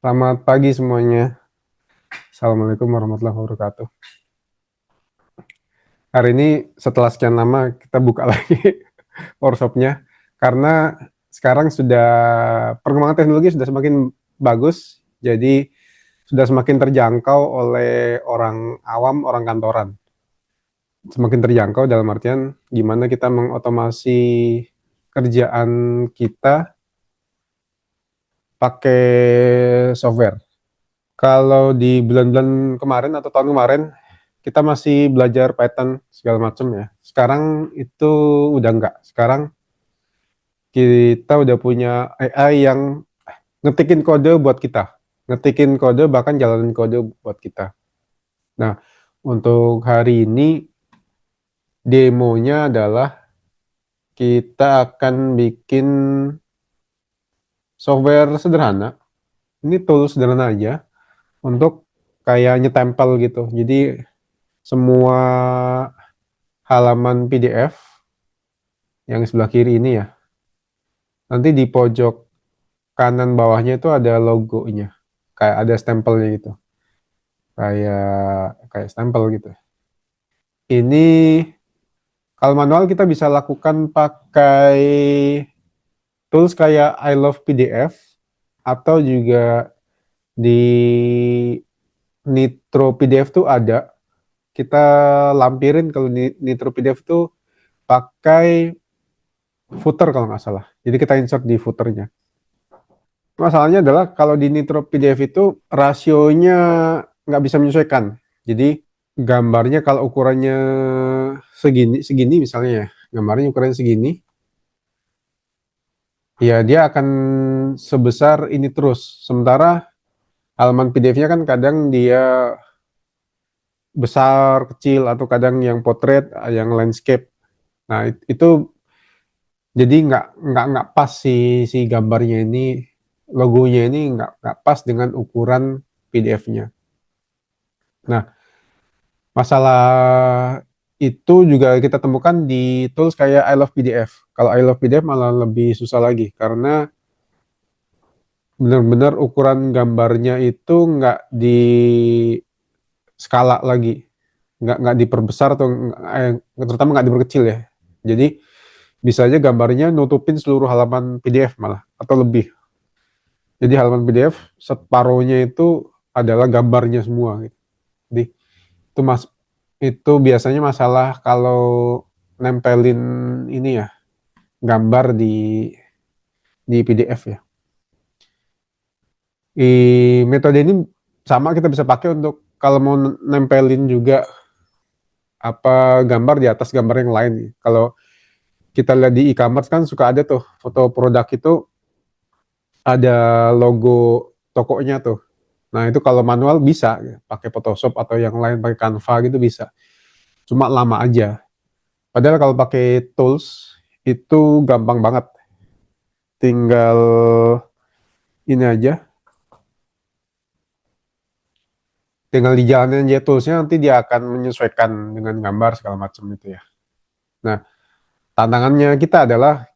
Selamat pagi semuanya. Assalamualaikum warahmatullahi wabarakatuh. Hari ini setelah sekian lama kita buka lagi workshopnya karena sekarang sudah perkembangan teknologi sudah semakin bagus, jadi sudah semakin terjangkau oleh orang awam, orang kantoran. Semakin terjangkau dalam artian gimana kita mengotomasi kerjaan kita pakai software. Kalau di bulan-bulan kemarin atau tahun kemarin, kita masih belajar Python segala macam ya. Sekarang itu udah enggak. Sekarang kita udah punya AI yang ngetikin kode buat kita. Ngetikin kode bahkan jalanin kode buat kita. Nah, untuk hari ini demonya adalah kita akan bikin software sederhana. Ini tool sederhana aja untuk kayak nyetempel gitu. Jadi semua halaman PDF yang sebelah kiri ini ya, nanti di pojok kanan bawahnya itu ada logonya, kayak ada stempelnya gitu, kayak kayak stempel gitu. Ini kalau manual kita bisa lakukan pakai tools kayak I Love PDF atau juga di Nitro PDF tuh ada. Kita lampirin kalau Nitro PDF tuh pakai footer kalau nggak salah. Jadi kita insert di footernya. Masalahnya adalah kalau di Nitro PDF itu rasionya nggak bisa menyesuaikan. Jadi gambarnya kalau ukurannya segini, segini misalnya ya, gambarnya ukurannya segini, ya dia akan sebesar ini terus. Sementara halaman PDF-nya kan kadang dia besar, kecil, atau kadang yang portrait, yang landscape. Nah itu jadi nggak pas si gambarnya ini, logonya ini nggak pas dengan ukuran PDF-nya. Nah, masalah itu juga kita temukan di tools kayak I Love PDF. Kalau I Love PDF malah lebih susah lagi karena benar-benar ukuran gambarnya itu nggak di skala lagi, nggak diperbesar atau terutama nggak diperkecil ya. Jadi bisa aja gambarnya nutupin seluruh halaman PDF malah atau lebih. Jadi halaman PDF separuhnya itu adalah gambarnya semua. Gitu. Jadi mas itu biasanya masalah kalau nempelin ini ya gambar di PDF ya. Metode ini sama kita bisa pakai untuk kalau mau nempelin juga apa gambar di atas gambar yang lain. Kalau kita lihat di e-commerce kan suka ada tuh foto produk itu ada logo tokonya tuh. Nah itu kalau manual bisa pakai Photoshop atau yang lain pakai Canva gitu bisa. Cuma lama aja. Padahal kalau pakai tools itu gampang banget. Tinggal ini aja, tinggal dijalanin aja toolsnya nanti dia akan menyesuaikan dengan gambar segala macam itu ya. Nah tantangannya kita adalah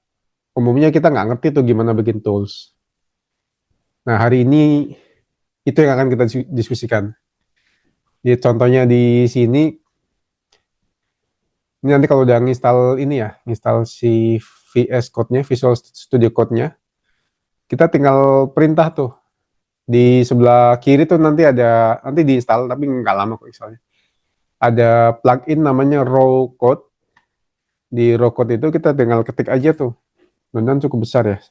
umumnya kita nggak ngerti tuh gimana bikin tools. Nah hari ini itu yang akan kita diskusikan. Jadi contohnya di sini, ini nanti kalau udah nginstal ini ya, nginstal si VS Code-nya, Visual Studio Code-nya, kita tinggal perintah tuh. Di sebelah kiri tuh nanti diinstal, tapi nggak lama kok installnya. Ada plugin namanya Raw Code. Di Raw Code itu kita tinggal ketik aja tuh. Dan cukup besar ya,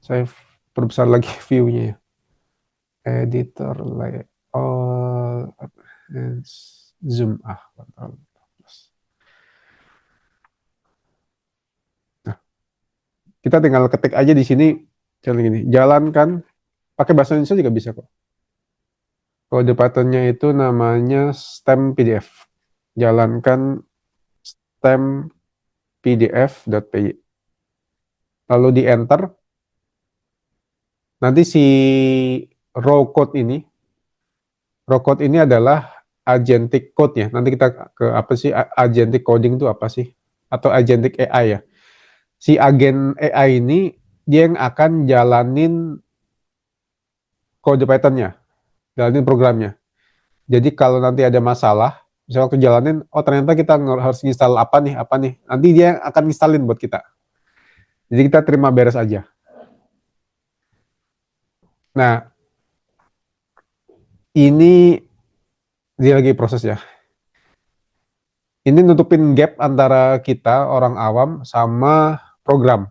saya perbesar lagi view-nya ya. Editor layout and zoom control plus. Nah, kita tinggal ketik aja di sini caranya gini, jalankan pakai bahasa Indonesia juga bisa kok. Kode patternnya itu namanya stem PDF. Jalankan stem pdf.py. Lalu di enter. Nanti si raw code ini adalah agentic code ya. Nanti kita ke apa sih agentic coding itu apa sih? Atau agentic AI ya. Si agen AI ini dia yang akan jalanin kode Python-nya, jalanin programnya. Jadi kalau nanti ada masalah, misalnya waktu jalanin, oh ternyata kita harus install apa nih, nanti dia akan installin buat kita. Jadi kita terima beres aja. Nah, ini dia lagi proses ya. Ini nutupin gap antara kita, orang awam, sama program.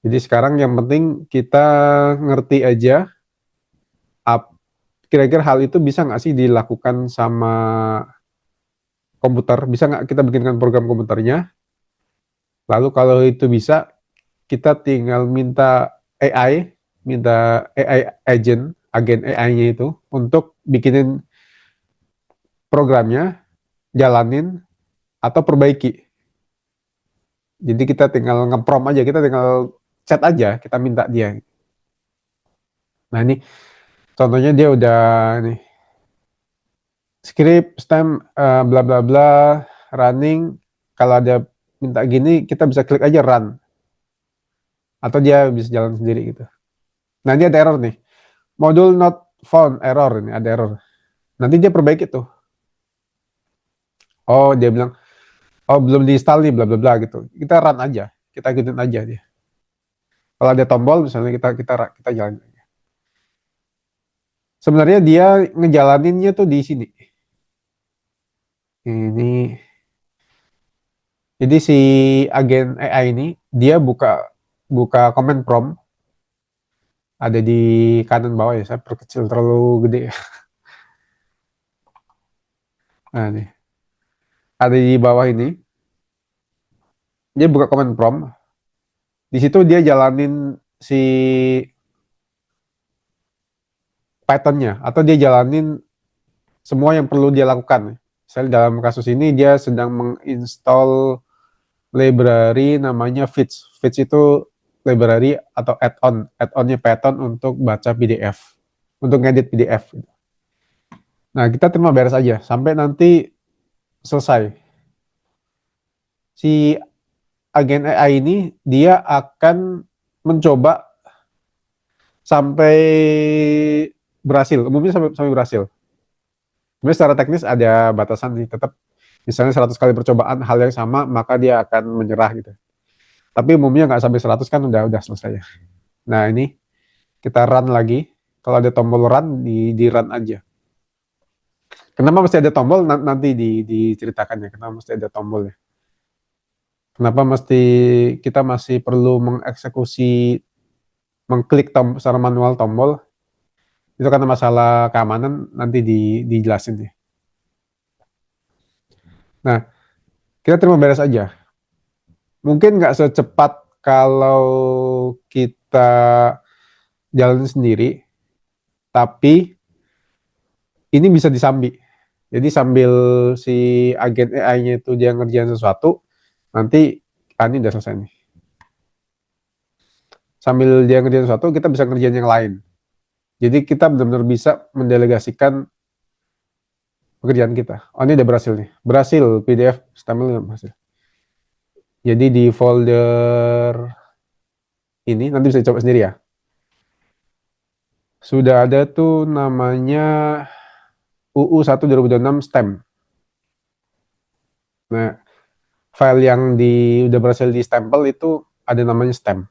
Jadi sekarang yang penting kita ngerti aja, kira-kira hal itu bisa nggak sih dilakukan sama komputer? Bisa nggak kita bikinkan program komputernya? Lalu kalau itu bisa, kita tinggal minta AI, minta AI agent, agen AI-nya itu, untuk bikinin programnya, jalanin, atau perbaiki. Jadi kita tinggal ngeprom aja, kita tinggal chat aja, kita minta dia. Nah ini contohnya dia udah nih, script, stem, bla bla bla, running. Kalau ada minta gini, kita bisa klik aja run. Atau dia bisa jalan sendiri gitu. Nah ini ada error nih. Module not found, error ini, ada error. Nanti dia perbaiki tuh. Oh dia bilang, oh belum diinstal nih, bla bla bla gitu. Kita run aja, kita ikutin aja dia. Kalau ada tombol misalnya kita jalan. Sebenarnya dia ngejalaninnya tuh di sini. Ini, jadi si agen AI ini dia buka command prompt, ada di kanan bawah ya, saya perkecil terlalu gede. Nah nih, ada di bawah ini, dia buka command prompt, di situ dia jalanin si Python-nya, atau dia jalanin semua yang perlu dia lakukan. Misalnya dalam kasus ini dia sedang menginstall library namanya Fitch. Fitch itu library atau add-onnya Python untuk baca PDF, untuk ngedit PDF. Nah, kita terima beres aja sampai nanti selesai. Si agen AI ini dia akan mencoba sampai berhasil, umumnya sampai berhasil. Sebenarnya secara teknis ada batasan sih, tetap misalnya 100 kali percobaan hal yang sama, maka dia akan menyerah gitu. Tapi umumnya nggak sampai 100 kan udah selesai ya. Nah ini kita run lagi. Kalau ada tombol run, di run aja. Kenapa mesti ada tombol? Nanti diceritakan ya, kenapa mesti ada tombolnya. Kenapa mesti kita masih perlu mengeksekusi, mengklik secara manual tombol, itu karena masalah keamanan, nanti dijelasin ya. Nah, kita terima beres aja. Mungkin nggak secepat kalau kita jalan sendiri, tapi ini bisa disambi. Jadi sambil si agen AI-nya itu dia ngerjain sesuatu, nanti ini udah selesai nih. Sambil dia ngerjain sesuatu, kita bisa ngerjain yang lain. Jadi kita benar-benar bisa mendelegasikan pekerjaan kita. Oh ini udah berhasil nih. Berhasil, PDF stempelnya berhasil. Jadi di folder ini, nanti bisa coba sendiri ya. Sudah ada tuh namanya UU 1 2026 STEM. Nah, file yang udah berhasil di stempel itu ada namanya STEM.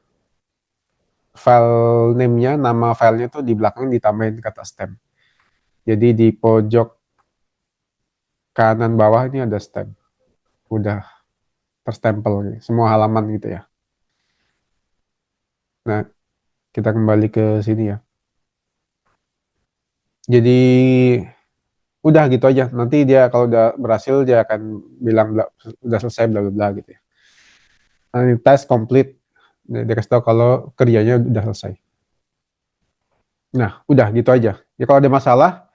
File name-nya, nama filenya tuh di belakang ditambahin kata STEM. Jadi di pojok kanan bawah ini ada STEM. Udah terstempel semua halaman gitu ya. Nah, kita kembali ke sini ya. Jadi udah gitu aja. Nanti dia kalau udah berhasil dia akan bilang udah selesai bla bla bla gitu ya. Nanti tes complete, dia kasih tahu kalau kerjanya udah selesai. Nah, udah gitu aja. Ya kalau ada masalah,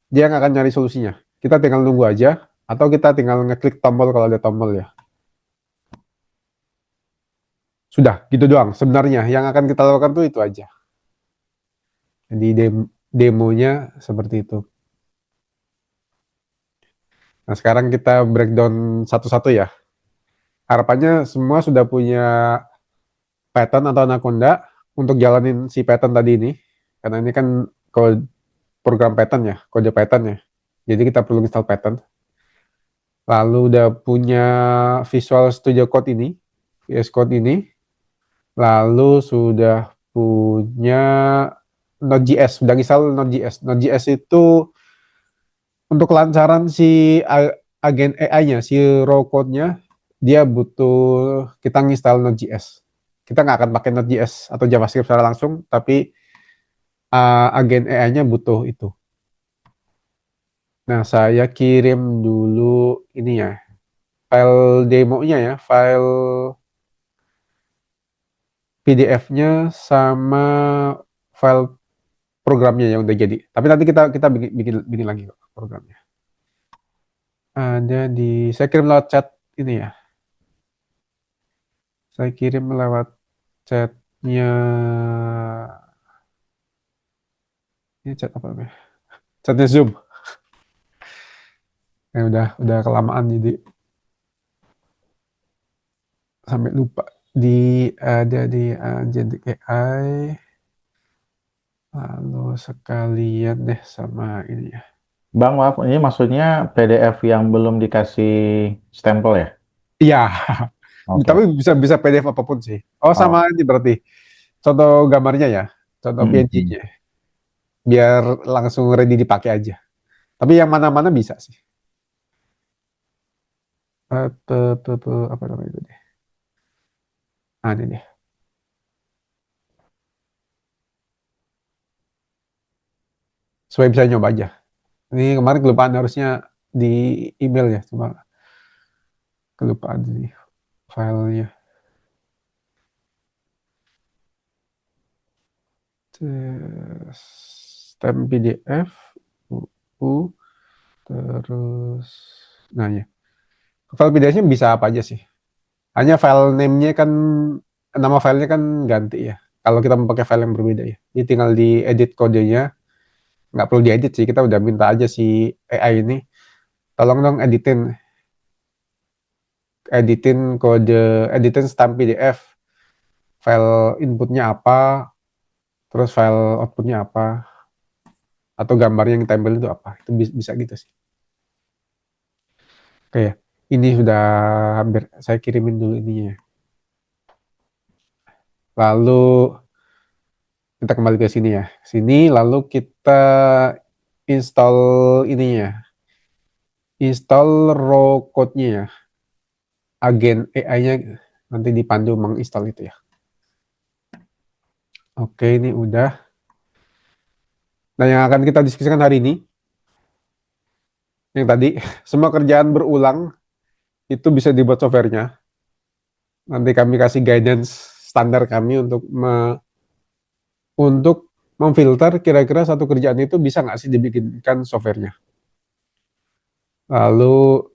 dia nggak akan nyari solusinya. Kita tinggal nunggu aja, atau kita tinggal ngeklik tombol kalau ada tombol ya. Sudah, gitu doang. Sebenarnya yang akan kita lakukan tuh itu aja. Jadi demonya seperti itu. Nah, sekarang kita breakdown satu-satu ya. Harapannya semua sudah punya Python atau Anaconda untuk jalanin si Python tadi ini. karena ini kan program Python ya, kode Python ya. Jadi kita perlu install Python. Lalu udah punya Visual Studio Code ini, VS Code ini. Lalu sudah punya Node.js, sudah install Node.js. Node.js itu untuk kelancaran si agen AI-nya, si raw code-nya, dia butuh kita nginstal Node.js. Kita nggak akan pakai Node.js atau JavaScript secara langsung, tapi agen AI-nya butuh itu. Nah, saya kirim dulu ini ya, file demonya ya, file PDF-nya sama file programnya yang udah jadi. Tapi nanti kita bikin lagi kok programnya. Ada di saya kirim lewat chat ini ya. Saya kirim lewat chatnya. Ini chat apa namanya? Chatnya Zoom. Udah kelamaan jadi sampai lupa. Ada di Agentic AI. Lalu sekalian deh sama ini ya. Bang, maaf, ini maksudnya PDF yang belum dikasih stempel ya? Iya, tapi Oke. bisa PDF apapun sih. Oh, Oh. sama ini berarti. Contoh gambarnya ya, contoh Mm-mm. PNG-nya. Biar langsung ready dipakai aja. Tapi yang mana-mana bisa sih. Apa namanya itu deh. Nah, ini deh. Supaya bisa nyoba aja. Ini kemarin kelupaan harusnya di email ya, cuma kelupaan di filenya. Stem PDF, UU, terus, nah ya. File PDF-nya bisa apa aja sih? Hanya file name-nya kan, nama filenya kan ganti ya. Kalau kita mau pakai file yang berbeda ya. Ini tinggal diedit kodenya, nggak perlu diedit sih, kita udah minta aja si AI ini, tolong dong editin stamp PDF, file inputnya apa, terus file outputnya apa, atau gambarnya yang ditempel itu apa, itu bisa gitu sih. Oke ya, ini sudah hampir, saya kirimin dulu ininya. Lalu kita kembali ke sini ya, sini lalu kita install ininya, install raw code-nya ya, agen AI-nya nanti dipandu menginstal itu ya. Oke, ini udah. Nah, yang akan kita diskusikan hari ini, yang tadi, semua kerjaan berulang, itu bisa dibuat softwarenya. Nanti kami kasih guidance standar kami untuk memfilter kira-kira satu kerjaan itu bisa nggak sih dibikinkan softwarenya. Lalu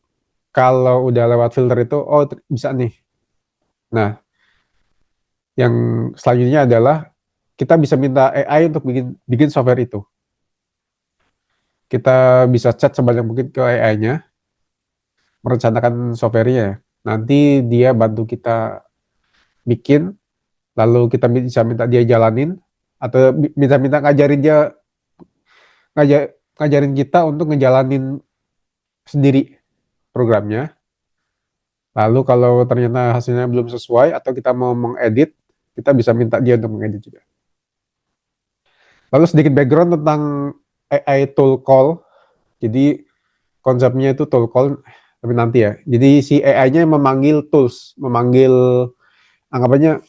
kalau udah lewat filter itu, oh bisa nih. Nah, yang selanjutnya adalah kita bisa minta AI untuk bikin software itu. Kita bisa chat sebanyak mungkin ke AI-nya, merencanakan software-nya. Nanti dia bantu kita bikin, lalu kita bisa minta dia jalanin, atau bisa minta ngajarin kita untuk ngejalanin sendiri programnya. Lalu kalau ternyata hasilnya belum sesuai atau kita mau mengedit, kita bisa minta dia untuk mengedit juga. Lalu sedikit background tentang AI tool call. Jadi konsepnya itu tool call, tapi nanti ya. Jadi si AI-nya memanggil tools, anggapannya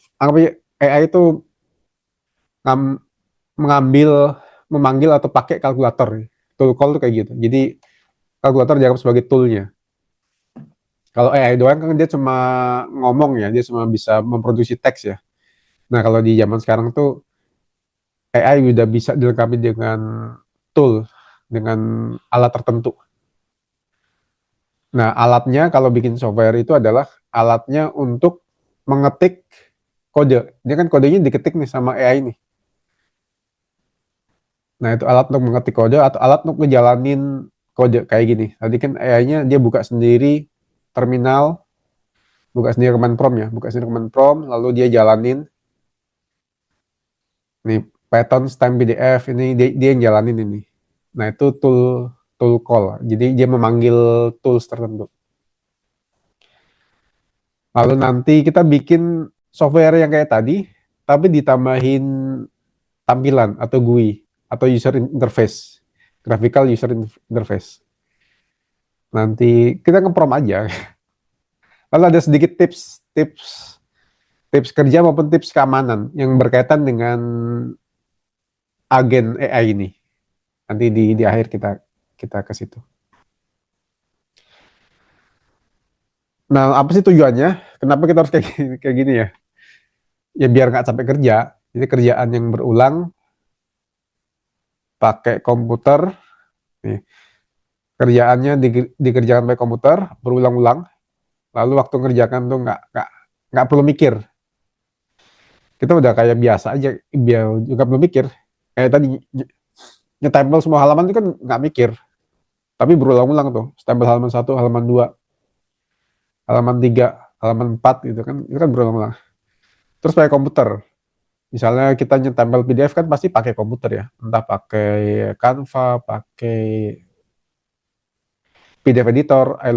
AI itu mengambil, memanggil atau pakai kalkulator. Tool call itu kayak gitu. Jadi kalkulator dianggap sebagai toolnya. Kalau AI doang kan dia cuma ngomong ya, dia cuma bisa memproduksi teks ya. Nah kalau di zaman sekarang tuh AI udah bisa dilengkapi dengan tool, dengan alat tertentu. Nah alatnya kalau bikin software itu adalah alatnya untuk mengetik kode. Dia kan kodenya diketik nih sama AI nih. Nah itu alat untuk mengetik kode atau alat untuk ngejalanin kode kayak gini. Tadi kan AI-nya dia buka sendiri terminal, buka sendiri command prompt ya, buka sendiri command prompt, lalu dia jalanin. Nih Python stem PDF ini dia yang jalanin ini. Nah itu tool call. Jadi dia memanggil tools tertentu. Lalu nanti kita bikin software yang kayak tadi, tapi ditambahin tampilan atau GUI atau user interface, graphical user interface. Nanti kita ngeprom aja. Lalu ada sedikit tips kerja maupun tips keamanan yang berkaitan dengan agen AI ini. Nanti di akhir kita ke situ. Nah, apa sih tujuannya? Kenapa kita harus kayak gini ya? Ya biar nggak capek kerja. Jadi kerjaan yang berulang pakai komputer. Nih, kerjaannya dikerjakan pakai komputer berulang-ulang. Lalu waktu ngerjakan tuh nggak perlu mikir. Kita udah kayak biasa aja, biar juga perlu mikir. Kayak tadi nyetempel semua halaman itu kan nggak mikir, tapi berulang-ulang tuh. Stempel halaman 1, halaman 2, halaman 3, halaman 4 gitu kan. Itu kan berulang-ulang. Terus pakai komputer. Misalnya kita nyetempel PDF kan pasti pakai komputer ya. Entah pakai Canva, pakai PDF editor, I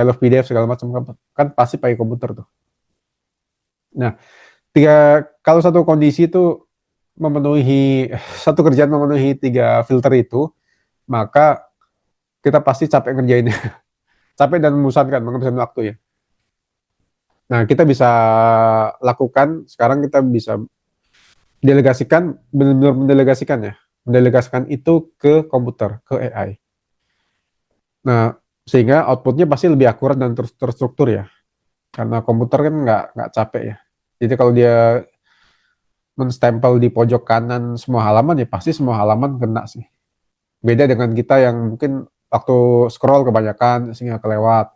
love PDF segala macam kan pasti pakai komputer tuh. Nah, kalau satu kondisi itu memenuhi satu kerjaan memenuhi 3 filter itu, maka kita pasti capek ngerjainnya. Capek dan membosankan, menghabiskan waktu ya. Nah, kita bisa lakukan sekarang, kita bisa delegasikan, benar-benar mendelegasikan ya. Mendelegasikan itu ke komputer, ke AI. Nah, sehingga outputnya pasti lebih akurat dan terstruktur ya. Karena komputer kan nggak capek ya. Jadi kalau dia menstempel di pojok kanan semua halaman ya pasti semua halaman kena sih. Beda dengan kita yang mungkin waktu scroll kebanyakan sehingga kelewat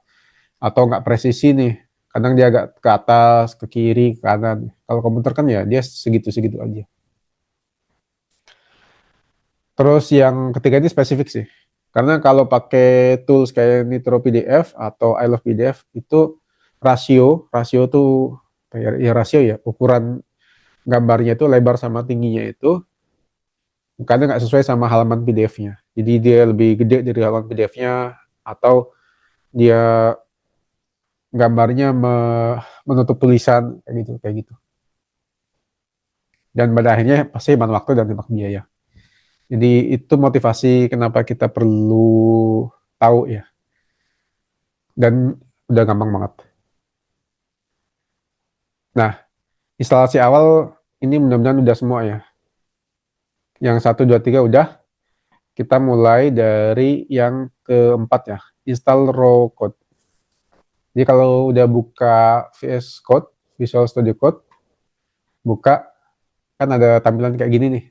atau nggak presisi nih. Kadang dia agak ke atas, ke kiri, ke kanan. Kalau komputer kan ya dia segitu-segitu aja. Terus yang ketiga ini spesifik sih. Karena kalau pakai tools kayak Nitro PDF atau I Love PDF itu rasio tuh ya rasio ya, ukuran gambarnya itu lebar sama tingginya itu kadang nggak sesuai sama halaman PDF-nya. Jadi dia lebih gede dari halaman PDF-nya atau dia gambarnya menutup tulisan kayak gitu. Dan pada akhirnya pasti hemat waktu dan hemat biaya. Jadi itu motivasi kenapa kita perlu tahu ya. Dan udah gampang banget. Nah, instalasi awal ini mudah-mudahan udah semua ya. Yang 1, 2, 3 udah. Kita mulai dari yang keempat ya, install raw code. Jadi kalau udah buka VS Code, Visual Studio Code, buka, kan ada tampilan kayak gini nih.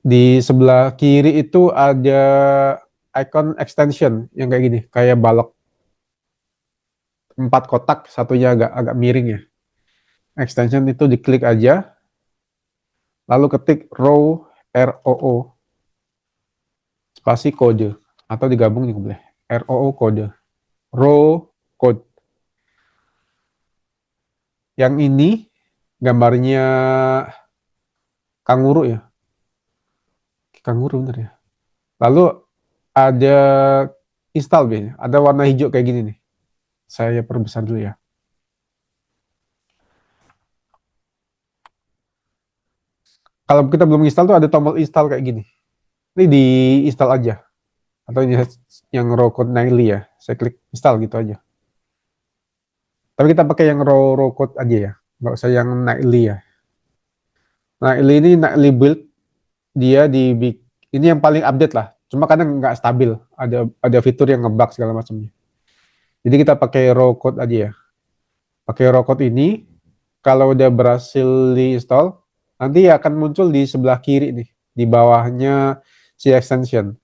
Di sebelah kiri itu ada icon extension yang kayak gini, kayak balok 4 kotak, satunya agak miring ya. Extension itu diklik aja, lalu ketik row ROO spasi kode atau digabung nih boleh ROO kode raw code. Yang ini gambarnya kanguru ya, kanguru bener ya. Lalu ada install B, ada warna hijau kayak gini nih. Saya perbesar dulu ya. Kalau kita belum install tuh ada tombol install kayak gini. Ini di install aja. Atau ini yang raw code nightly ya. Saya klik install gitu aja. Tapi kita pakai yang raw code aja ya. Nggak usah yang nightly ya. Nightly ini nightly build. Dia ini yang paling update lah. Cuma kadang nggak stabil. Ada fitur yang ngebug segala macamnya. Jadi kita pakai raw code aja ya. Pakai raw code ini. Kalau udah berhasil di-install, nanti akan muncul di sebelah kiri nih. Di bawahnya si extension.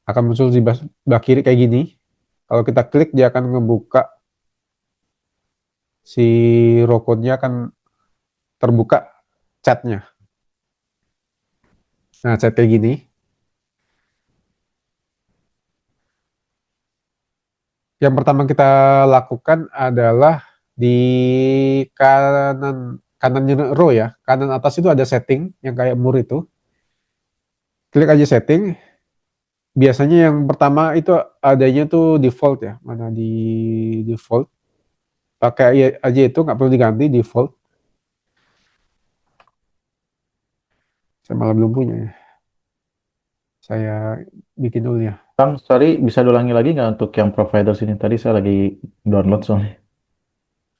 Akan muncul di sebelah kiri kayak gini. Kalau kita klik, dia akan ngebuka si raw code-nya akan terbuka chatnya. Nah, chat kayak gini. Yang pertama kita lakukan adalah Di kanannya row ya, kanan atas itu ada setting yang kayak mur itu. Klik aja setting. Biasanya yang pertama itu adanya tuh default ya, mana di default. Pakai aja itu, nggak perlu diganti default. Saya malah belum punya ya. Saya bikin dulu ya. Bang, sorry, bisa diulangi lagi nggak untuk yang provider sini? Tadi saya lagi download soalnya.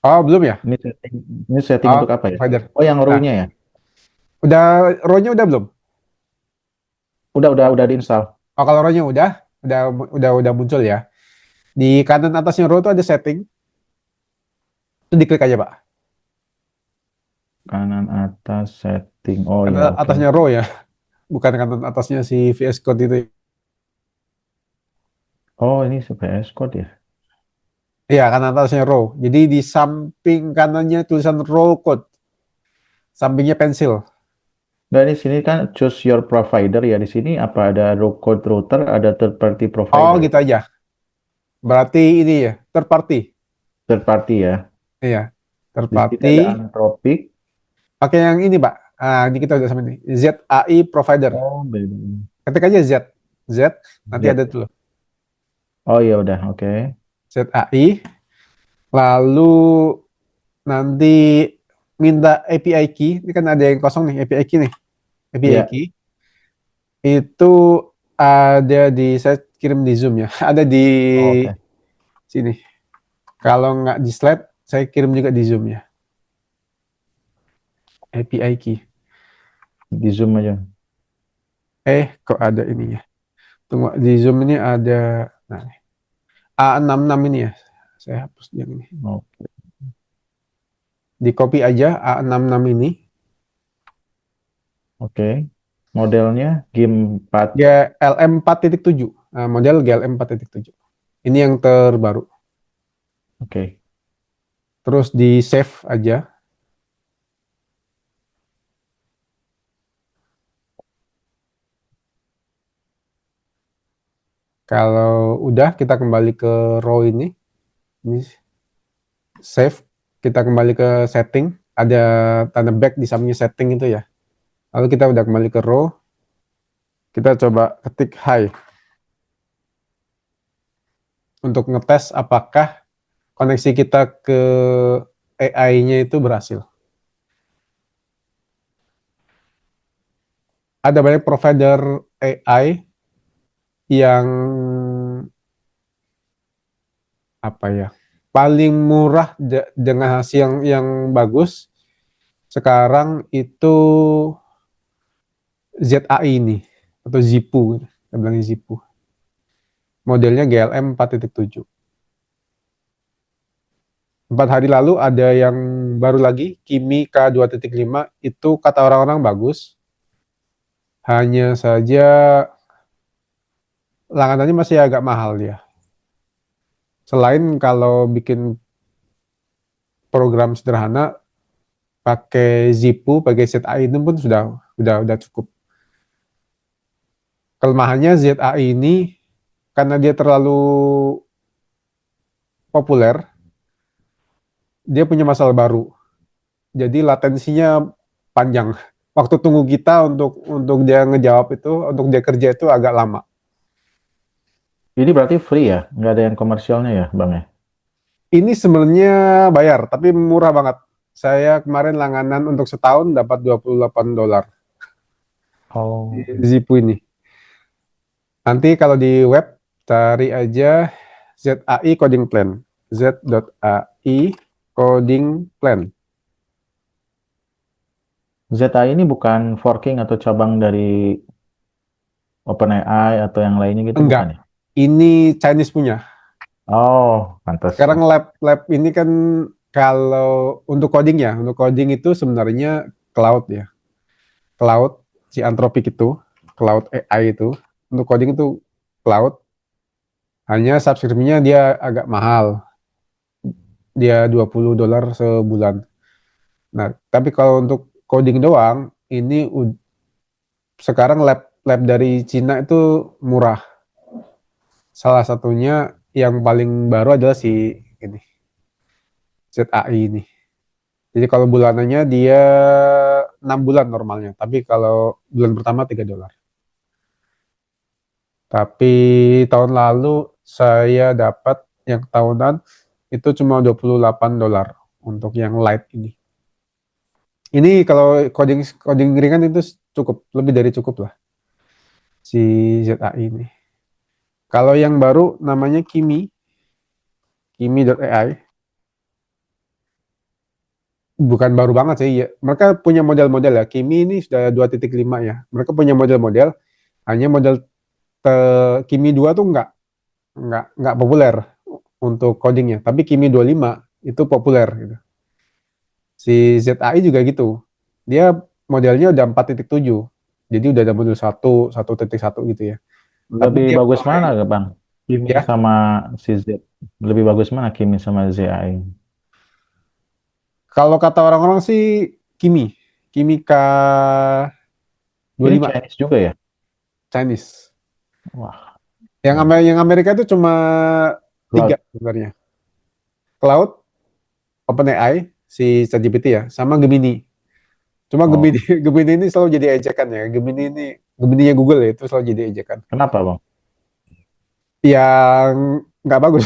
Oh, belum ya? Ini setting, ini setting Oh, untuk apa ya? provider. Oh, yang Nah, row-nya ya? udah row-nya udah belum? Udah diinstal. Oh, kalau row-nya udah muncul ya. Di kanan atasnya row itu ada setting. Itu diklik aja, Pak. Kanan atas setting. Oh ya, Kanan oke. atasnya row ya, bukan kanan atasnya si VS Code itu. Oh, ini VS Code ya? Iya, kanan atasnya row. Jadi di samping kanannya tulisan row code, sampingnya pensil. Nah, di sini kan choose your provider ya. Di sini apa ada row code router, ada third party Oh, provider. gitu aja. Berarti ini ya, third party. Third party ya. Iya, third Di sini party. ada Anthropic. Pakai yang ini, Pak. Ah, ini kita udah sama ini. ZAI provider. Oh, beda. Ketik aja Z. Z, nanti ada Z. tuh. Oh ya udah, oke. ZAI. Lalu nanti minta API key. Ini kan ada yang kosong nih, API key nih. API Ya, key. Itu ada saya kirim di Zoom ya. Ada di oh, oke. sini. Kalau nggak di slide, saya kirim juga di Zoom ya. API key. Di Zoom aja. Kok ada ininya? Tunggu, di Zoom ini ada nah, A66 ini ya. Saya hapus yang ini. Oke. Di copy aja A66 ini. Oke. Modelnya GIM 4. GLM 4.7. Nah, model GLM 4.7. Ini yang terbaru. Oke. Terus di save aja. Kalau udah, kita kembali ke row ini. Ini save. Kita kembali ke setting. Ada tanda back di sampingnya setting itu ya. Lalu kita udah kembali ke row. Kita coba ketik hi. Untuk ngetes apakah koneksi kita ke AI-nya itu berhasil. Ada banyak provider AI yang apa ya, paling murah dengan hasil yang bagus sekarang itu ZAI ini atau Zipu, kita bilangnya Zipu. Modelnya GLM 4.7. 4 hari lalu ada yang baru lagi, Kimi K2.5, itu kata orang-orang bagus. Hanya saja langganannya masih agak mahal ya. Selain kalau bikin program sederhana pakai Zipu, pakai ZAI itu pun sudah cukup. Kelemahannya ZAI ini karena dia terlalu populer, dia punya masalah baru. Jadi latensinya panjang. Waktu tunggu kita untuk dia ngejawab itu, untuk dia kerja itu agak lama. Ini berarti free ya? Nggak ada yang komersialnya ya, Bang ya? Ini sebenarnya bayar, tapi murah banget. Saya kemarin langganan untuk setahun dapat $28 di Oh. Zipu ini. Nanti kalau di web cari aja ZAI Coding Plan. Z.ai Coding Plan. ZAI ini bukan forking atau cabang dari OpenAI atau yang lainnya gitu, bukan Enggak. ya? Ini Chinese punya. Oh, pantas. Sekarang lab ini kan kalau untuk coding ya, untuk coding itu sebenarnya cloud ya. Cloud, si Anthropic itu, cloud AI itu. Untuk coding itu cloud, hanya subscription-nya dia agak mahal. Dia $20 sebulan. Nah, tapi kalau untuk coding doang, ini sekarang lab dari Cina itu murah. Salah satunya yang paling baru adalah si ZAI ini. Jadi kalau bulanannya dia 6 bulan normalnya, tapi kalau bulan pertama $3. Tapi tahun lalu saya dapat yang tahunan itu cuma $28 untuk yang light ini. Ini kalau coding ringan itu cukup, lebih dari cukup lah si ZAI ini. Kalau yang baru namanya Kimi.ai. Bukan baru banget sih ya. Mereka punya model-model ya. Kimi ini sudah 2.5 ya. Mereka punya model-model, hanya model Kimi 2 tuh nggak populer untuk codingnya. Tapi Kimi 25 itu populer gitu. Si ZAI juga gitu. Dia modelnya udah 4.7. Jadi udah ada model 1.1 gitu ya. Tapi Lebih dia bagus core mana Bang? Kimi ya. sama si Z. Lebih bagus mana Kimi sama ZAI? Kalau kata orang-orang sih Kimi Ini K25 Chinese juga ya? Chinese. Wah, Yang Amerika itu cuma 3 Cloud. sebenarnya. Cloud, OpenAI, si ChatGPT ya, sama Gemini. Cuma Oh, Gemini, Gemini ini selalu jadi ejekan ya. Gemininya Google ya, itu selalu jadi ejekan. kenapa Bang? Yang nggak bagus,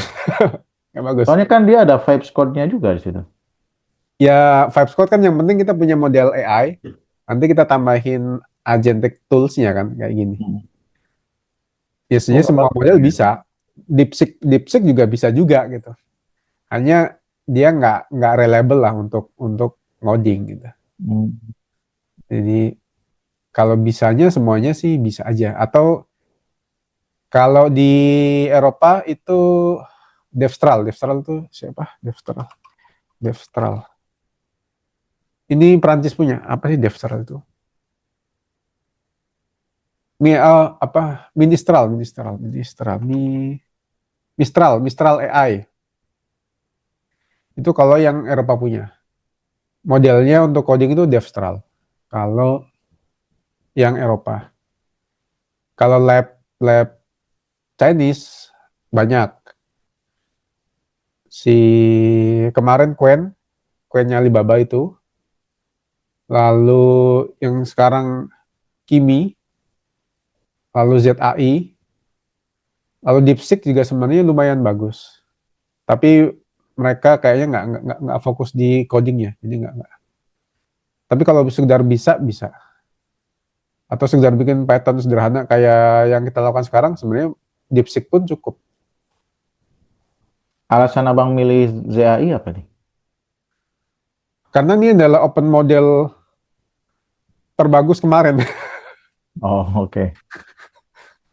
nggak bagus. Soalnya kan dia ada Vibes Code-nya juga di situ. Ya, Vibe Code kan yang penting kita punya model AI, nanti kita tambahin agentic tools-nya kan, kayak gini. Hmm. Oh, Biasanya semua bagus model ya. bisa. DeepSeek juga bisa juga gitu. Hanya dia nggak reliable lah untuk ngoding gitu. Hmm. Jadi kalau bisanya semuanya sih bisa aja. Atau kalau di Eropa itu Devstral itu siapa? Devstral. Ini Prancis punya. Apa sih Devstral itu? Apa? Mistral AI. Itu kalau yang Eropa punya. Modelnya untuk coding itu Devstral. Kalau yang Eropa. Kalau lab Chinese banyak. Si kemarin Quennya Alibaba itu, lalu yang sekarang Kimi, lalu ZAI, lalu DeepSeek juga sebenarnya lumayan bagus. Tapi mereka kayaknya nggak fokus di codingnya, jadi nggak. Tapi kalau sekedar bisa. Atau sekedar bikin Python sederhana kayak yang kita lakukan sekarang, sebenarnya DeepSeek pun cukup. Alasan Abang milih ZAI apa nih? Karena ini adalah open model terbagus kemarin. Oh, oke.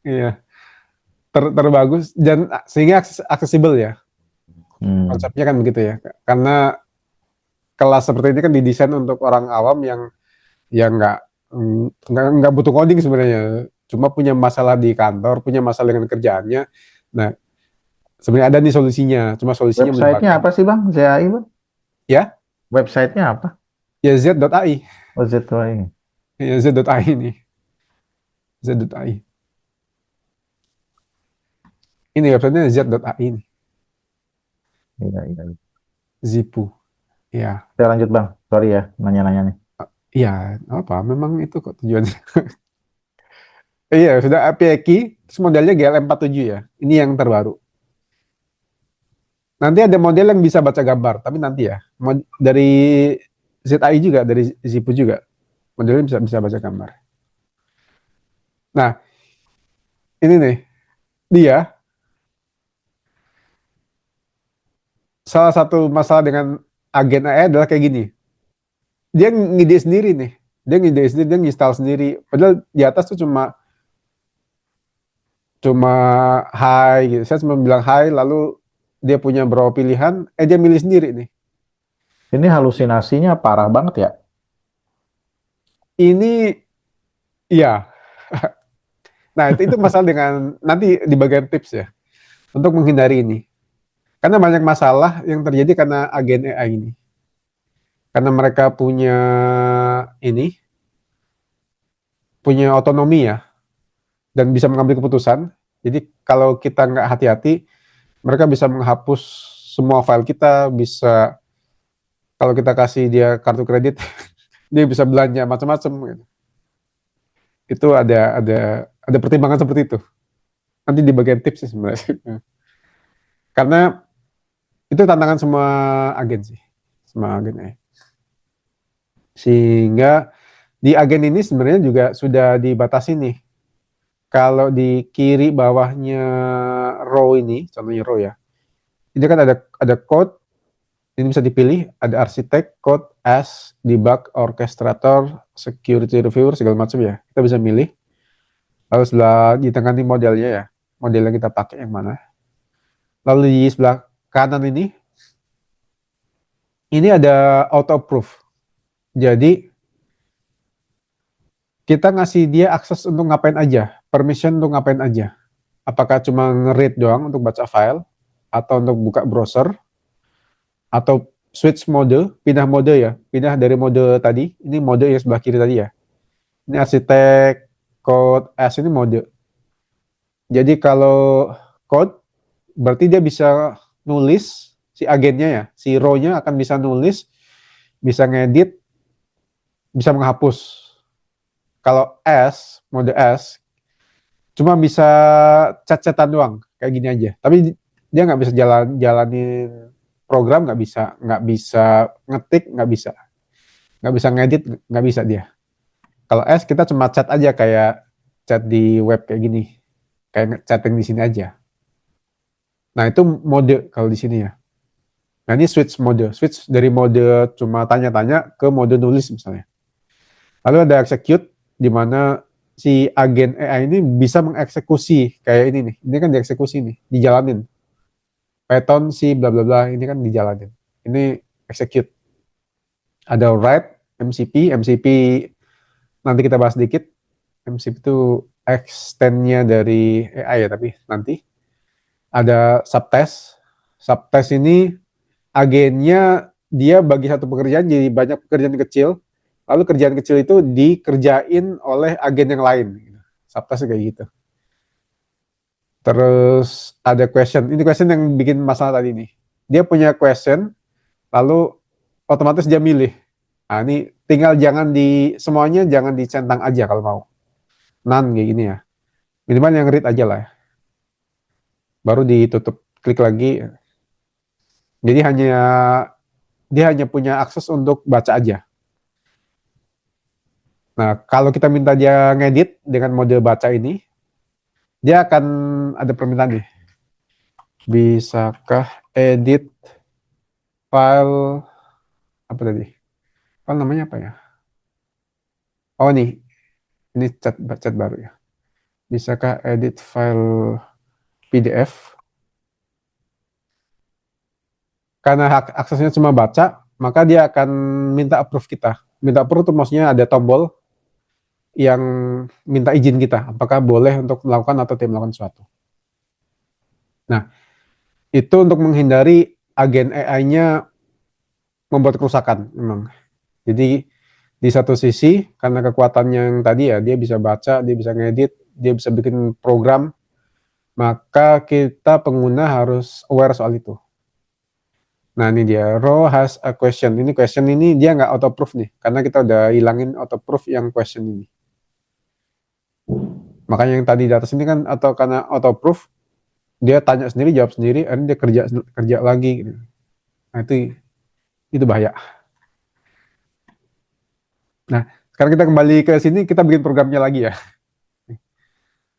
Iya, terbagus dan sehingga aksesibel ya. Hmm. Konsepnya kan begitu ya. Karena kelas seperti ini kan didesain untuk orang awam yang nggak butuh coding sebenarnya. Cuma punya masalah di kantor, punya masalah dengan kerjaannya. Nah, sebenarnya ada nih solusinya. Cuma solusinya belum Websitenya dipakai. apa sih Bang? ZAI Bang? Ya, Websitenya apa? ya z.ai. Oh, ZAI. Ya z.ai ini. Z.ai. Ini websitenya z.ai ini. Iya, iya, iya. Zipu. Ya, Saya lanjut Bang. Sorry ya, nanya-nanya nih. iya, apa? Memang itu kok tujuannya. Iya, sudah API key, terus modelnya GLM47 ya. Ini yang terbaru. Nanti ada model yang bisa baca gambar, tapi nanti ya. Dari ZAI juga, dari Zipu juga. Modelnya bisa baca gambar. Nah, ini nih, dia salah satu masalah dengan agen AI adalah kayak gini. Dia ngide sendiri nih. Dia nginstal sendiri. Padahal di atas tuh cuma hai gitu. Saya cuma bilang hai, lalu dia punya beberapa pilihan, dia milih sendiri nih. Ini halusinasinya parah banget ya. Ini, iya. Nah, itu masalah dengan nanti di bagian tips ya untuk menghindari ini. Karena banyak masalah yang terjadi karena agen AI ini. Karena mereka punya otonomi ya dan bisa mengambil keputusan. Jadi kalau kita nggak hati-hati, mereka bisa menghapus semua file kita, bisa Kalau kita kasih dia kartu kredit, dia bisa belanja macam-macam gitu. Itu ada pertimbangan seperti itu. Nanti di bagian tips sih sebenarnya. Karena itu tantangan semua agen sih. Semua agen ya. Sehingga di agen ini sebenarnya juga sudah dibatasi nih. Kalau di kiri bawahnya row ini, contohnya row ya. Ini kan ada code, ini bisa dipilih, ada arsitek, code, as, debug, orchestrator, security reviewer, segala macam ya. Kita bisa milih. Lalu sebelah di tengah ini modelnya ya. Model yang kita pakai yang mana. Lalu di sebelah kanan ini ada auto approve. Jadi kita ngasih dia akses untuk ngapain aja, permission untuk ngapain aja. Apakah cuma nge-read doang untuk baca file, atau untuk buka browser, atau switch mode, pindah mode ya, pindah dari mode tadi, ini mode yang sebelah kiri tadi ya. Ini arsitek, code, as ini mode. Jadi kalau code, berarti dia bisa nulis, si agennya ya, si row-nya akan bisa nulis, bisa ngedit, bisa menghapus. Kalau S, mode S, cuma bisa chat-chatan doang, kayak gini aja. Tapi dia nggak bisa jalanin program, nggak bisa ngetik, nggak bisa ngedit, nggak bisa dia. Kalau S kita cuma chat aja kayak chat di web kayak gini, kayak chatting di sini aja. Nah itu mode kalau di sini ya. Nah ini switch mode, switch dari mode cuma tanya-tanya ke mode nulis misalnya. Lalu ada execute, di mana si agen AI ini bisa mengeksekusi kayak ini nih. Ini kan dieksekusi nih, dijalanin. Python si bla bla bla ini kan dijalanin. Ini execute. Ada write, MCP nanti kita bahas dikit. MCP itu extendnya dari AI ya, tapi nanti ada subtask. Subtask ini agennya dia bagi satu pekerjaan jadi banyak pekerjaan kecil, lalu kerjaan kecil itu dikerjain oleh agen yang lain. Subtask kayak gitu. Terus ada question. Ini question yang bikin masalah tadi nih. Dia punya question, lalu otomatis dia milih. Nah, ini tinggal semuanya jangan dicentang aja kalau mau. None kayak gini ya. Minimal yang read aja lah ya. Baru ditutup, klik lagi. Jadi dia hanya punya akses untuk baca aja. Nah, kalau kita minta dia ngedit dengan mode baca ini, dia akan ada permintaan nih. Bisakah edit file apa tadi? File namanya apa ya? Oh nih, ini chat baru ya. Bisakah edit file PDF? Karena aksesnya cuma baca, maka dia akan minta approve kita. Minta approve itu maksudnya ada tombol yang minta izin kita, apakah boleh untuk melakukan atau tidak melakukan sesuatu. Nah, itu untuk menghindari agen AI-nya membuat kerusakan memang. Jadi di satu sisi karena kekuatannya yang tadi ya, dia bisa baca, dia bisa ngedit, dia bisa bikin program, maka kita pengguna harus aware soal itu. Nah ini dia, row has a question. Ini question ini dia nggak auto proof nih, karena kita udah hilangin auto proof yang question ini. Makanya yang tadi di atas ini kan atau karena auto proof, dia tanya sendiri, jawab sendiri, dan dia kerja lagi. Gitu. Nah itu bahaya. Nah sekarang kita kembali ke sini, kita bikin programnya lagi ya.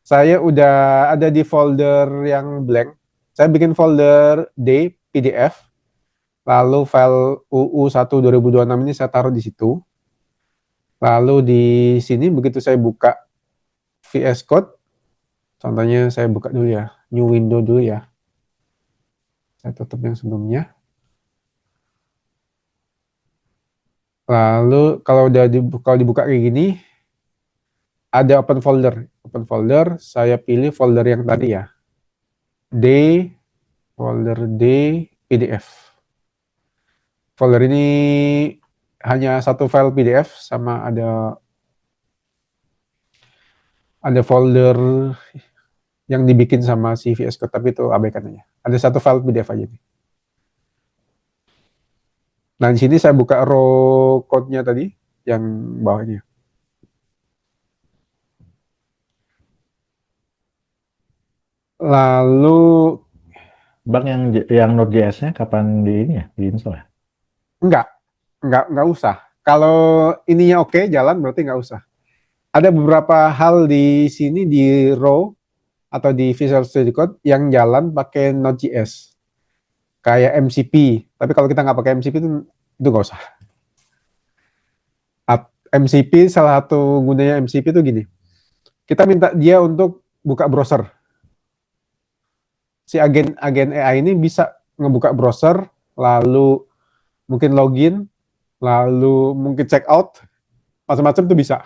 Saya udah ada di folder yang blank. Saya bikin folder D, PDF. Lalu file UU1 2026 ini saya taruh di situ. Lalu di sini begitu saya buka VS Code, contohnya saya buka dulu ya, new window dulu ya. Saya tutup yang sebelumnya. Lalu kalau dibuka kayak gini, ada open folder. Open folder, saya pilih folder yang tadi ya. Folder D, PDF. Folder ini hanya satu file PDF sama ada folder yang dibikin sama si VS Code, tapi itu abaikan aja. Ada satu file PDF aja nih. Nah, di sini saya buka row code-nya tadi, yang bawahnya. Lalu, Bang, yang Node.js-nya kapan di ini ya, diinstal ya? enggak, enggak usah. Kalau ininya oke, jalan berarti enggak usah. Ada beberapa hal di sini di row atau di Visual Studio Code yang jalan pakai Node.js. Kayak MCP. Tapi kalau kita nggak pakai MCP itu nggak usah. MCP, salah satu gunanya MCP itu gini. Kita minta dia untuk buka browser. Si agen AI ini bisa ngebuka browser, lalu mungkin login, lalu mungkin check out, macam-macam tuh bisa.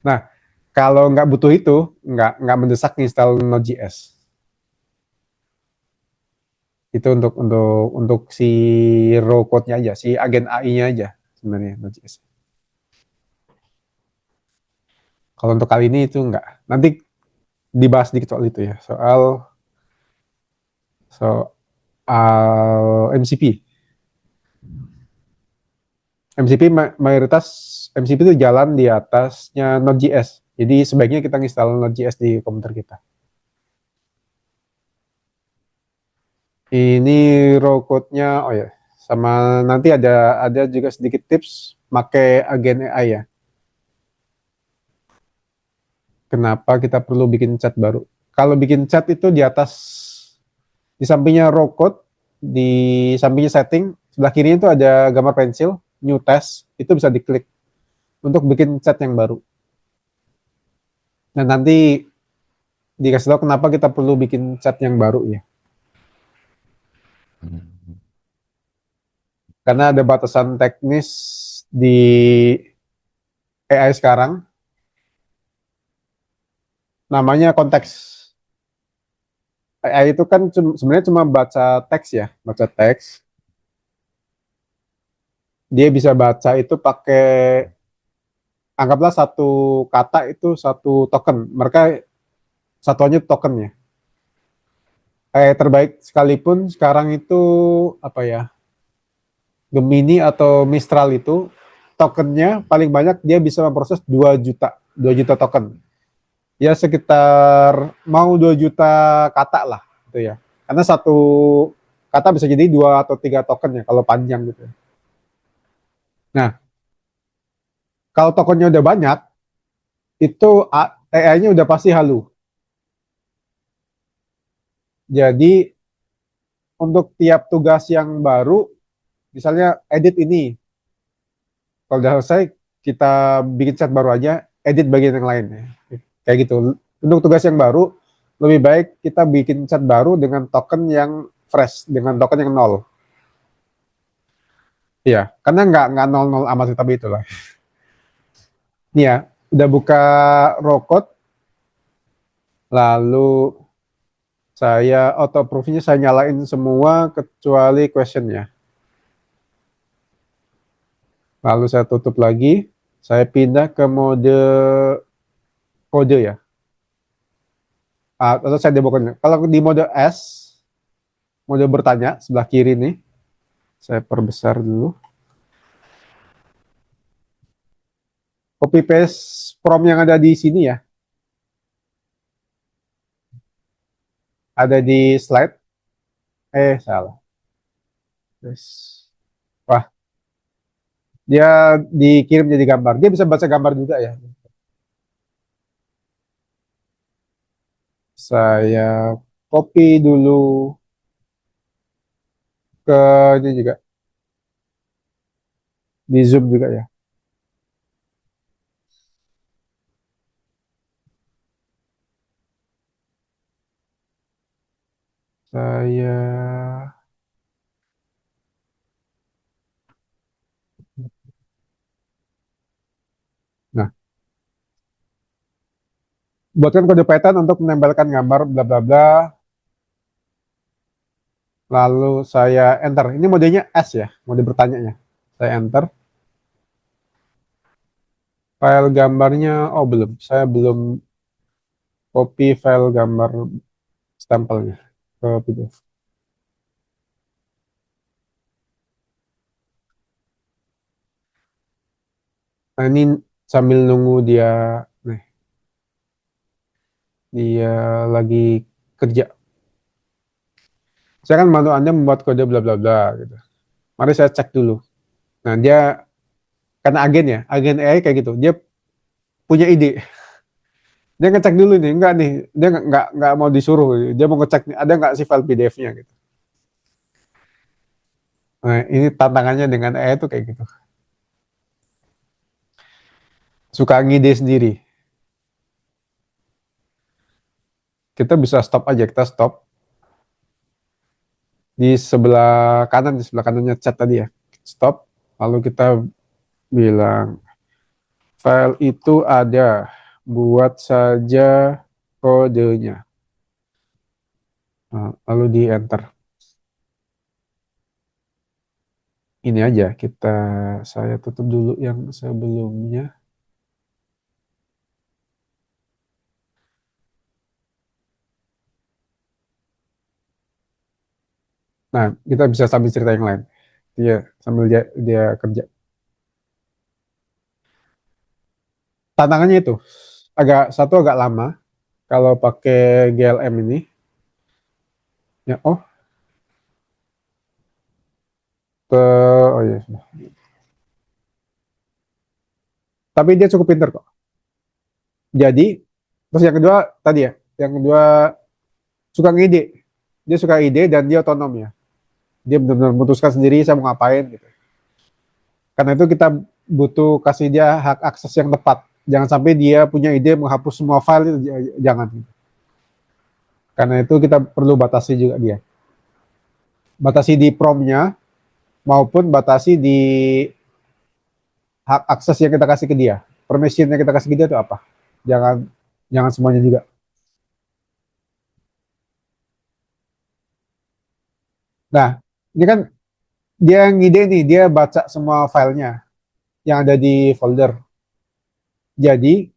Nah, kalau nggak butuh itu, nggak mendesak install Node.js. Itu untuk si raw code-nya aja, si agen AI-nya aja sebenarnya Node.js. Kalau untuk kali ini itu enggak. Nanti dibahas dikit soal itu ya, soal MCP. MCP mayoritas MCP itu jalan di atasnya Node.js. Jadi sebaiknya kita install Node.js di komputer kita. Ini raw code-nya, oh ya, sama nanti ada juga sedikit tips pakai agen AI ya. Kenapa kita perlu bikin chat baru? Kalau bikin chat itu di atas, di sampingnya raw code, di sampingnya setting, sebelah kirinya itu ada gambar pensil, new test, itu bisa diklik untuk bikin chat yang baru. Dan nanti dikasih tahu kenapa kita perlu bikin chat yang baru ya. Karena ada batasan teknis di AI sekarang, namanya konteks. AI itu kan sebenarnya cuma baca teks ya, baca teks. Dia bisa baca itu pakai, anggaplah satu kata itu satu token. Mereka satuannya token ya. Terbaik sekalipun sekarang itu apa ya, Gemini atau Mistral itu tokennya paling banyak dia bisa memproses 2 juta token. Ya sekitar mau 2 juta kata lah gitu ya. Karena satu kata bisa jadi 2 atau 3 token ya kalau panjang gitu. Nah, kalau tokennya udah banyak, itu AI-nya udah pasti halu. Jadi untuk tiap tugas yang baru, misalnya edit ini, kalau udah selesai kita bikin chat baru aja, edit bagian yang lain ya. Kayak gitu. Untuk tugas yang baru, lebih baik kita bikin chat baru dengan token yang fresh, dengan token yang nol. Iya, karena nggak nol nol amat tapi itulah. Nih ya, udah buka raw code, lalu saya auto approve-nya saya nyalain semua kecuali question-nya. Lalu saya tutup lagi, saya pindah ke mode kode ya. Atau saya debugkan. Kalau di mode S, mode bertanya sebelah kiri nih, saya perbesar dulu. Copy paste prompt yang ada di sini ya, ada di slide. Salah. Yes. Wah, dia dikirim jadi gambar. Dia bisa baca gambar juga ya. Saya copy dulu ke ini juga, di zoom juga ya. Saya, nah, buatkan kode Python untuk menempelkan gambar bla bla bla. Lalu saya enter. Ini modenya S ya, mode bertanya. Saya enter. File gambarnya, oh belum. Saya belum copy file gambar stempelnya ke PDF. Nah, ini sambil nunggu dia, nih, dia lagi kerja. Saya kan bantu Anda membuat kode bla bla bla gitu. Mari saya cek dulu. Nah, dia karena agen ya, agen AI kayak gitu. Dia punya ide. Dia ngecek dulu nih, enggak nih, dia nggak mau disuruh. Dia mau ngecek nih, ada nggak sih file PDF-nya gitu. Nah, ini tantangannya dengan AI itu kayak gitu. Suka ngide sendiri. Kita bisa stop aja, kita stop di sebelah kanan, di sebelah kanannya chat tadi ya. Stop, lalu kita bilang file itu ada, buat saja kodenya. Nah, lalu di enter. Ini aja saya tutup dulu yang sebelumnya. Nah, kita bisa sambil cerita yang lain. Dia sambil dia kerja. Tantangannya itu agak lama kalau pakai GLM ini. Ya, oh iya. Tapi dia cukup pinter kok. Jadi, terus yang kedua tadi ya, yang kedua suka ngide. Dia suka ide dan dia otonom ya. Dia benar-benar memutuskan sendiri saya mau ngapain gitu. Karena itu kita butuh kasih dia hak akses yang tepat. Jangan sampai dia punya ide menghapus semua file itu, jangan. Karena itu kita perlu batasi juga dia. Batasi di promnya maupun batasi di hak akses yang kita kasih ke dia. Permission yang kita kasih ke dia itu apa? Jangan jangan semuanya juga. Nah, ini kan dia ngide nih, dia baca semua filenya yang ada di folder. Jadi,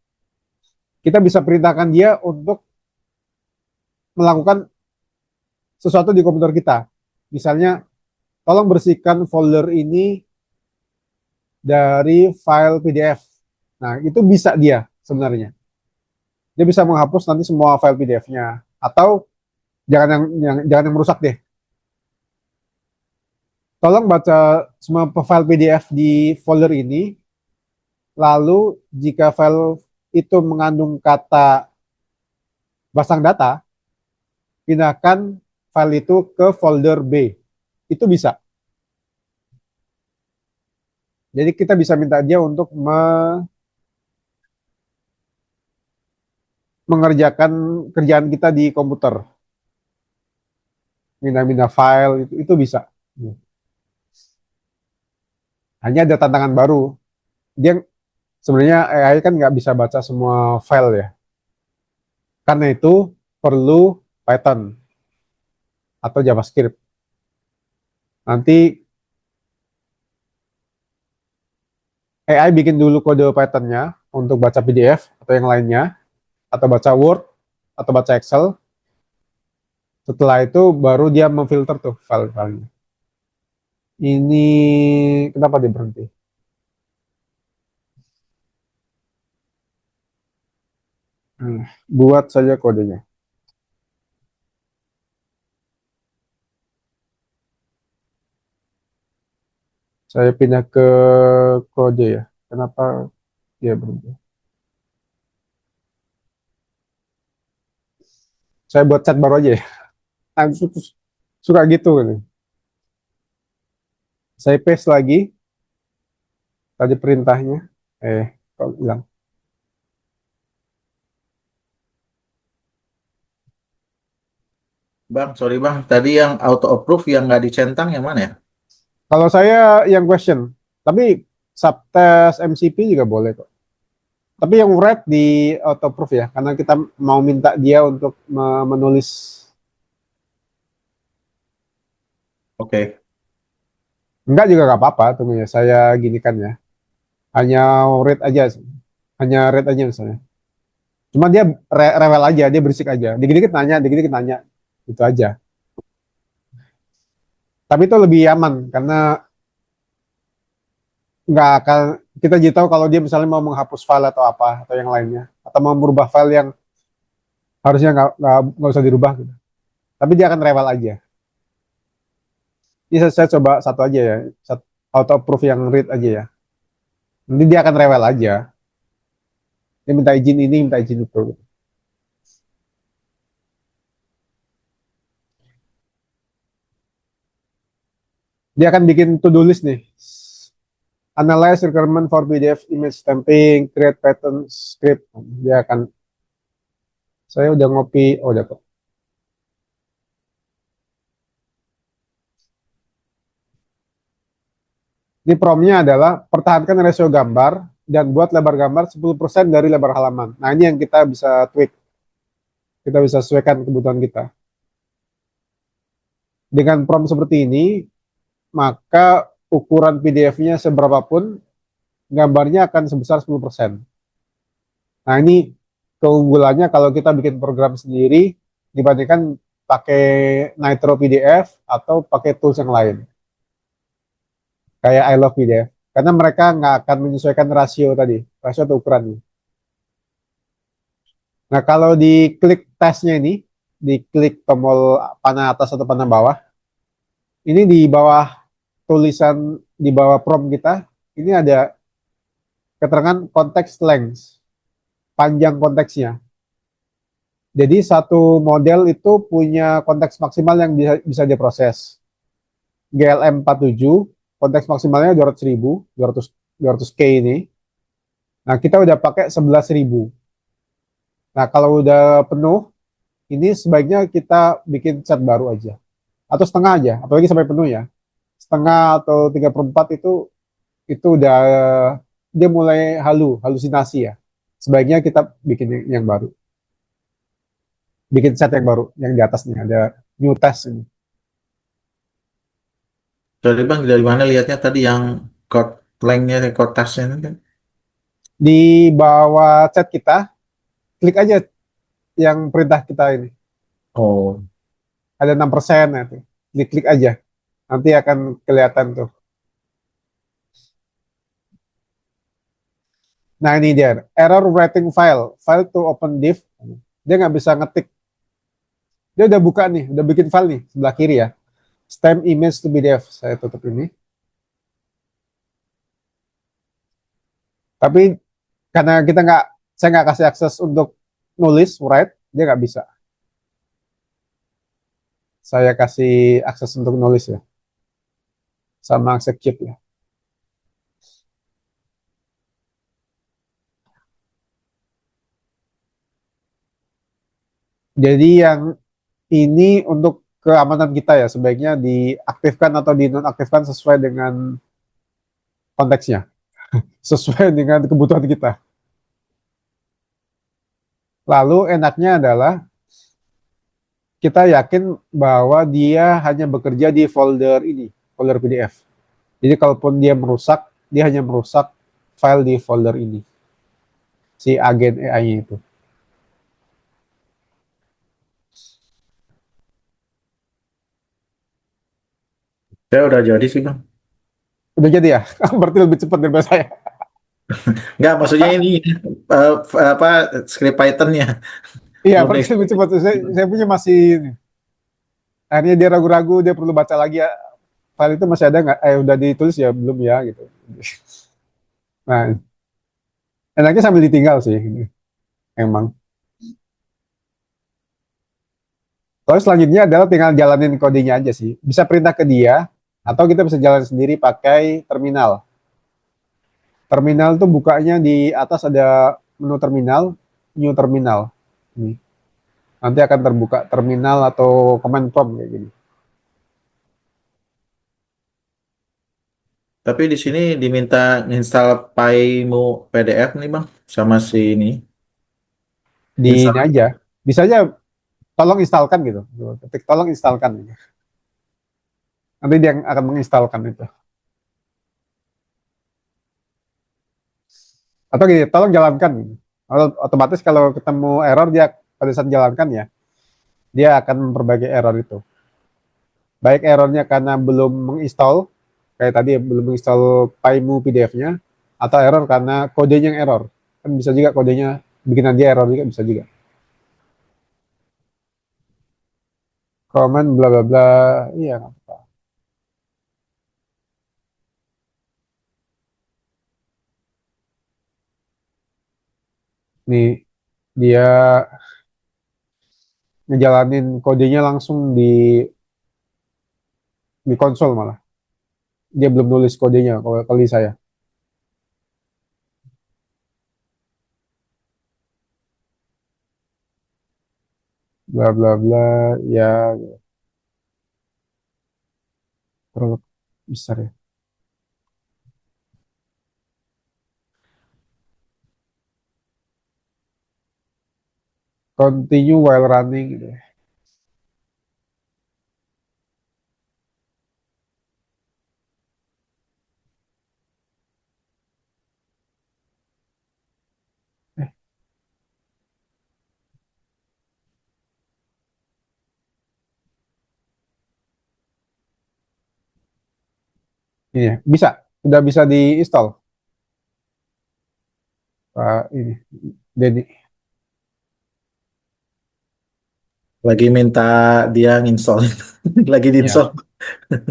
kita bisa perintahkan dia untuk melakukan sesuatu di komputer kita. Misalnya, tolong bersihkan folder ini dari file PDF. Nah, itu bisa dia sebenarnya. Dia bisa menghapus nanti semua file PDF-nya. Atau jangan yang merusak deh. Tolong baca semua file PDF di folder ini. Lalu jika file itu mengandung kata pasang data, pindahkan file itu ke folder B. Itu bisa. Jadi kita bisa minta dia untuk mengerjakan kerjaan kita di komputer. Pindah-pindah file itu bisa. Hanya ada tantangan baru. Dia sebenarnya AI kan nggak bisa baca semua file ya. Karena itu perlu Python atau JavaScript. Nanti AI bikin dulu kode Python-nya untuk baca PDF atau yang lainnya, atau baca Word, atau baca Excel. Setelah itu baru dia memfilter tuh file-filenya. Ini kenapa dia berhenti? Buat saja kodenya. Saya pindah ke kode ya. Kenapa dia berhenti? Saya buat chat baru aja ya. Suka gitu. Saya paste lagi tadi perintahnya. Kok hilang? Bang, sorry bang, tadi yang auto approve yang nggak dicentang yang mana ya? Kalau saya yang question, tapi subtest MCP juga boleh kok. Tapi yang write di auto proof ya, karena kita mau minta dia untuk menulis. Oke. Enggak juga nggak apa-apa, tunggu ya. Saya gini kan ya. Hanya read aja, hanya read aja misalnya. Cuma dia rewel aja, dia berisik aja. Dikit-dikit nanya, dikit-dikit nanya. Itu aja. Tapi itu lebih aman karena nggak akan kita jadi tahu kalau dia misalnya mau menghapus file atau apa atau yang lainnya, atau mau merubah file yang harusnya nggak usah dirubah gitu. Tapi dia akan rewel aja. Ini saya coba satu aja ya, auto approve yang read aja ya. Nanti dia akan rewel aja. Dia minta izin ini, minta izin itu. Dia akan bikin to-do list nih. Analyze requirement for PDF image stamping, create pattern script. Dia akan, saya udah ngopi, oh udah kok. Ini promnya adalah pertahankan rasio gambar dan buat lebar gambar 10% dari lebar halaman. Nah ini yang kita bisa tweak. Kita bisa sesuaikan kebutuhan kita. Dengan prompt seperti ini, maka ukuran PDF-nya seberapapun, gambarnya akan sebesar 10%. Nah ini keunggulannya kalau kita bikin program sendiri dibandingkan pakai Nitro PDF atau pakai tools yang lain. Kayak I Love PDF. Karena mereka nggak akan menyesuaikan rasio tadi, rasio atau ukurannya. Nah, kalau di klik tesnya ini, di klik tombol panah atas atau panah bawah, ini di bawah tulisan, di bawah prompt kita, ini ada keterangan konteks length, panjang konteksnya. Jadi satu model itu punya konteks maksimal yang bisa diproses. GLM 47, konteks maksimalnya 200.000, 200K ini. Nah, kita udah pakai 11.000. Nah, kalau udah penuh, ini sebaiknya kita bikin chat baru aja. Atau setengah aja, apalagi sampai penuh ya. Setengah atau 3/4 itu udah, dia mulai halusinasi ya. Sebaiknya kita bikin yang baru. Bikin chat yang baru, yang di atas nih, ada new test ini. Jadi Bang, dari mana lihatnya tadi yang code length-nya, code task-nya itu kan? Di bawah chat kita, klik aja yang perintah kita ini. Oh, Ada 6%, nah, itu. Klik aja. Nanti akan kelihatan tuh. Nah ini dia, error writing file to open div. Dia nggak bisa ngetik. Dia udah buka nih, udah bikin file nih, sebelah kiri ya. Stem image to PDF. Saya tutup ini. Tapi karena saya nggak kasih akses untuk nulis, write, dia nggak bisa. Saya kasih akses untuk nulis ya, sama execute ya. Jadi yang ini untuk keamanan kita ya, sebaiknya diaktifkan atau dinonaktifkan sesuai dengan konteksnya, sesuai dengan kebutuhan kita. Lalu enaknya adalah kita yakin bahwa dia hanya bekerja di folder ini, folder PDF. Jadi kalaupun dia merusak, dia hanya merusak file di folder ini, si agen AI itu. saya udah jadi sih Bang. Udah jadi ya? Berarti lebih cepat daripada saya. Nggak, maksudnya ini apa script Python-nya Iya, belum berarti lebih cepat. Saya punya masih, akhirnya dia ragu-ragu, dia perlu baca lagi ya. File itu masih ada nggak? Udah ditulis ya? Belum ya, gitu. Nah, enaknya sambil ditinggal sih, emang. Lalu selanjutnya adalah tinggal jalanin kodenya aja sih. Bisa perintah ke dia, atau kita bisa jalan sendiri pakai terminal. Terminal tuh bukanya di atas ada menu terminal, new terminal. Ini. Nanti akan terbuka terminal atau command prompt kayak gini. Tapi di sini diminta install PyMu PDF nih Bang, sama si ini. Di ini Install. aja. Bisa aja tolong instalkan gitu. Ketik tolong instalkan. Nanti dia yang akan menginstalkan itu. Atau gini, tolong jalankan. Otomatis kalau ketemu error dia pada saat jalankan ya, dia akan memperbaiki error itu. Baik errornya karena belum menginstal, kayak tadi belum menginstal PyMu PDF-nya, atau error karena kodenya yang error. Kan bisa juga kodenya bikinan dia error juga bisa juga. Comment bla bla bla, iya nggak apa-apa. Nih dia ngejalanin kodenya langsung di konsol malah. Dia belum nulis kodenya kalau kali saya. Bla bla bla, ya terlalu besar ya. Continue while running gitu ya. Eh, ini ya, bisa. Udah bisa diinstal. Pak ini Denny. Lagi minta dia nginstall. Lagi Iya, diinstal.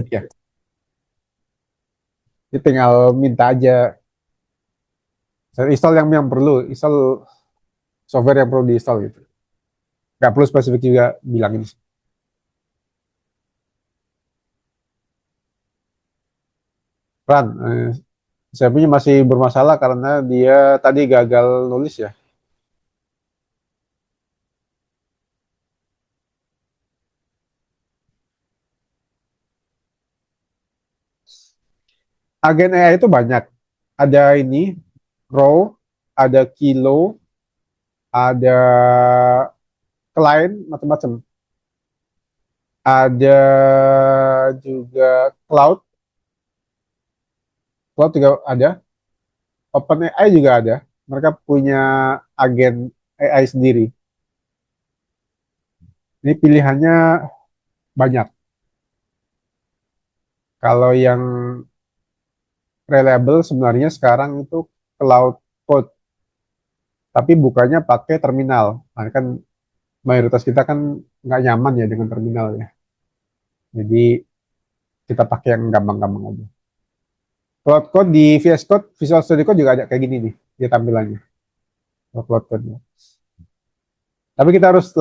iya. Dia tinggal minta aja. Saya install yang perlu, install software yang perlu diinstal gitu. Nggak perlu spesifik juga bilang ini. Run, saya punya masih bermasalah karena dia tadi gagal nulis ya. Agen AI itu banyak. Ada ini, row, ada kilo, ada client, macam-macam. Ada juga cloud juga ada. OpenAI juga ada. Mereka punya agen AI sendiri. Ini pilihannya banyak. Kalau yang reliable sebenarnya sekarang itu cloud code, tapi bukannya pakai terminal. Nah, kan mayoritas kita kan nggak nyaman ya dengan terminal ya. Jadi kita pakai yang gampang-gampang aja. Cloud code di VS Code, Visual Studio Code juga ada kayak gini nih, dia tampilannya. Cloud code-nya. Tapi kita harus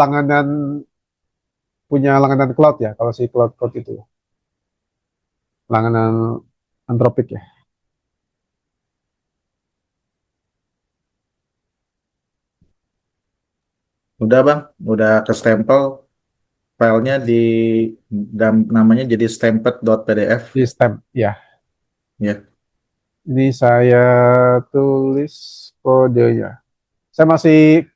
punya langganan cloud ya, kalau si cloud code itu. Langganan Anthropic ya. Udah bang, udah ke stempel. Filenya namanya jadi stamped.pdf. Di stem, ya. Ya. Ini saya tulis kodenya. Saya masih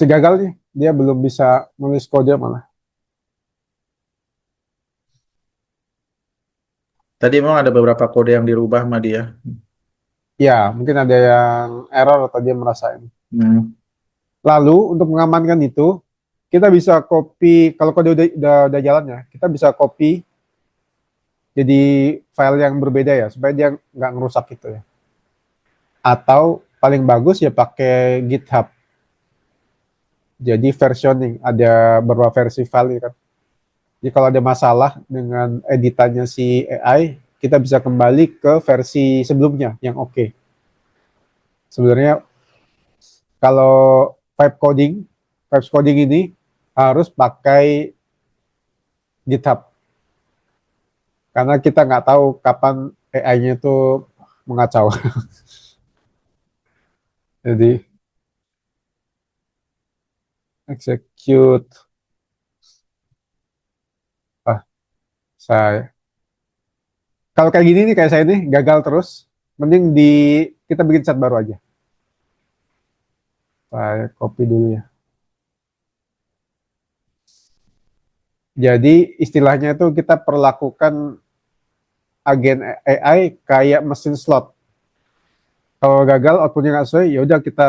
gagal nih. Dia belum bisa nulis kode malah. Tadi memang ada beberapa kode yang dirubah sama dia. Ya, mungkin ada yang error atau dia merasa ini. Hmm. Lalu untuk mengamankan itu, kita bisa copy kalau kode udah jalan ya, kita bisa copy jadi file yang berbeda ya, supaya dia nggak ngerusak gitu ya. Atau paling bagus ya pakai GitHub. Jadi versioning, ada beberapa versi file ya kan. Jadi kalau ada masalah dengan editannya si AI, kita bisa kembali ke versi sebelumnya yang oke. Sebenarnya kalau vibe coding, vibes coding ini harus pakai GitHub karena kita nggak tahu kapan AI-nya itu mengacau. Jadi execute, ah saya kalau kayak gini nih kayak saya nih gagal terus, mending kita bikin chat baru aja. Saya copy dulu ya. Jadi istilahnya itu kita perlakukan agen AI kayak mesin slot. Kalau gagal outputnya nggak sesuai, ya udah kita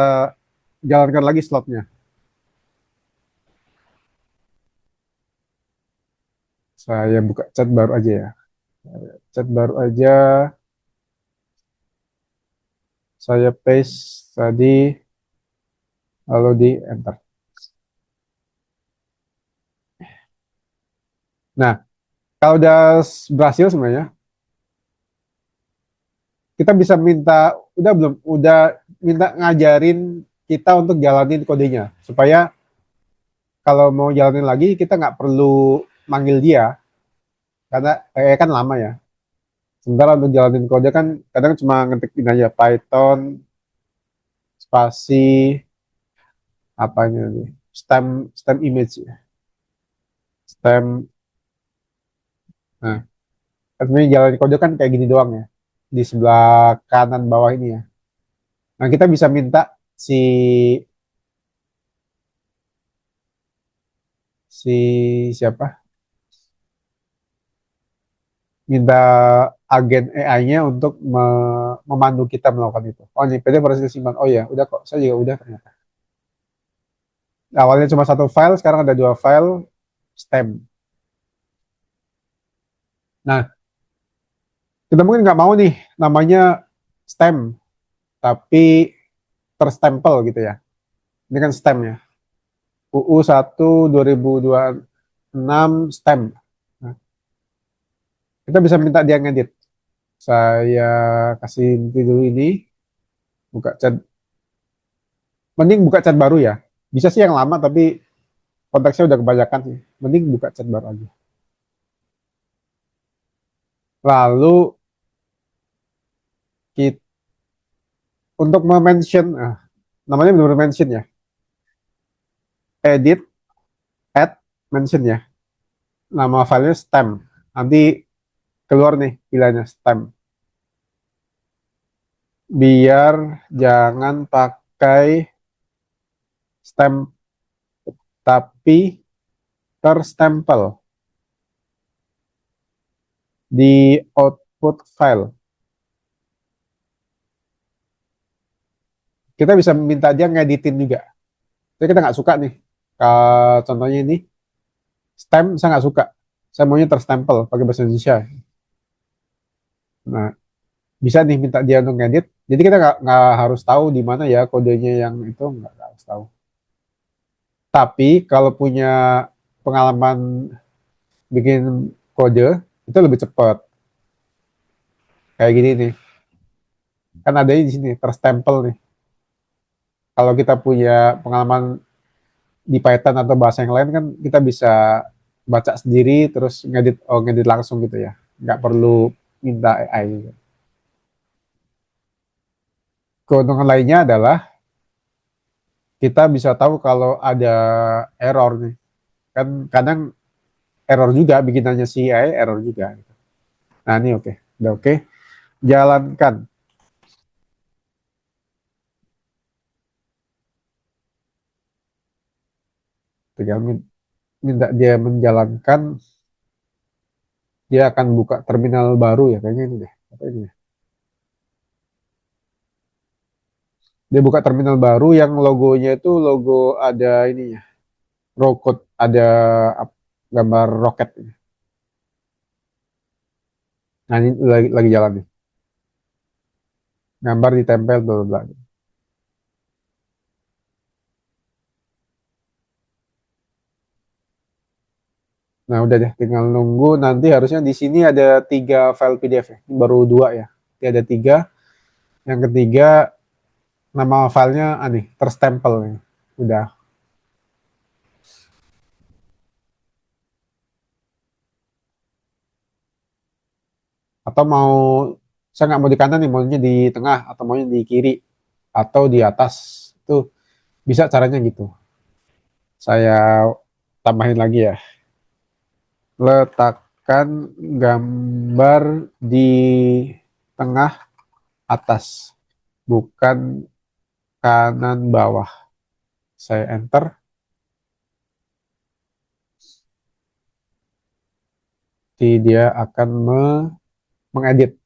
jalankan lagi slotnya. Saya buka chat baru aja ya. Chat baru aja. Saya paste tadi, lalu di enter. Nah, kalau udah berhasil sebenarnya, kita bisa minta, udah belum? Udah minta ngajarin kita untuk jalanin kodenya. Supaya kalau mau jalanin lagi, kita nggak perlu manggil dia. Karena kan lama ya. Sementara untuk jalanin kode kan kadang cuma ngetik aja Python, spasi, apanya nih, stem image ya. Stem, nah, kan sebenarnya jalanin kode kan kayak gini doang ya. Di sebelah kanan bawah ini ya. Nah, kita bisa minta si si siapa? Minta agen AI-nya untuk memandu kita melakukan itu. Oh, ini PD berhasil simpan. Oh ya, udah kok. Saya juga udah ternyata. Awalnya cuma satu file, sekarang ada dua file stem. Nah, kita mungkin nggak mau nih namanya stem, tapi terstempel gitu ya. Ini kan stem ya. UU 1 2026 stem. Nah, kita bisa minta dia ngedit. Saya kasih dulu ini, buka chat. Mending buka chat baru ya. Bisa sih yang lama, tapi konteksnya udah kebanyakan sih. Mending buka chat baru aja. Lalu kita, untuk mention, namanya benar mention ya. Edit, add, mention ya. Nama filenya stem. Nanti keluar nih pilihannya stem. Biar jangan pakai stem tapi terstempel di output file. Kita bisa minta dia ngeditin juga. Jadi kita nggak suka nih. Contohnya ini, stem saya nggak suka. Saya maunya terstempel pakai bahasa Indonesia. Nah, bisa nih minta dia untuk ngedit. Jadi kita nggak harus tahu di mana ya kodenya yang itu, nggak harus tahu. Tapi kalau punya pengalaman bikin kode, itu lebih cepat. Kayak gini nih. Kan ada di sini, terstempel nih. Kalau kita punya pengalaman di Python atau bahasa yang lain kan kita bisa baca sendiri terus ngedit, ngedit langsung gitu ya, nggak perlu minta AI. Keuntungan lainnya adalah kita bisa tahu kalau ada error nih, kan kadang error juga bikinannya si AI, error juga. Nah ini oke, udah oke, jalankan. Tinggal minta dia menjalankan, dia akan buka terminal baru ya kayaknya ini deh, apa ini ya? Dia buka terminal baru yang logonya itu logo ada ininya, rocket, ada gambar roket. Nah ini lagi jalan nih, gambar ditempel bla bla bla. Nah udah deh, tinggal nunggu. Nanti harusnya di sini ada 3 file PDF ya, ini baru 2 ya. Nanti ada 3. Yang ketiga nama filenya aneh, terstempel nih. Udah. Atau mau, saya nggak mau di kanan nih, maunya di tengah atau maunya di kiri atau di atas, itu bisa caranya gitu. Saya tambahin lagi ya. Letakkan gambar di tengah atas, bukan kanan bawah. Saya enter, dia akan mengedit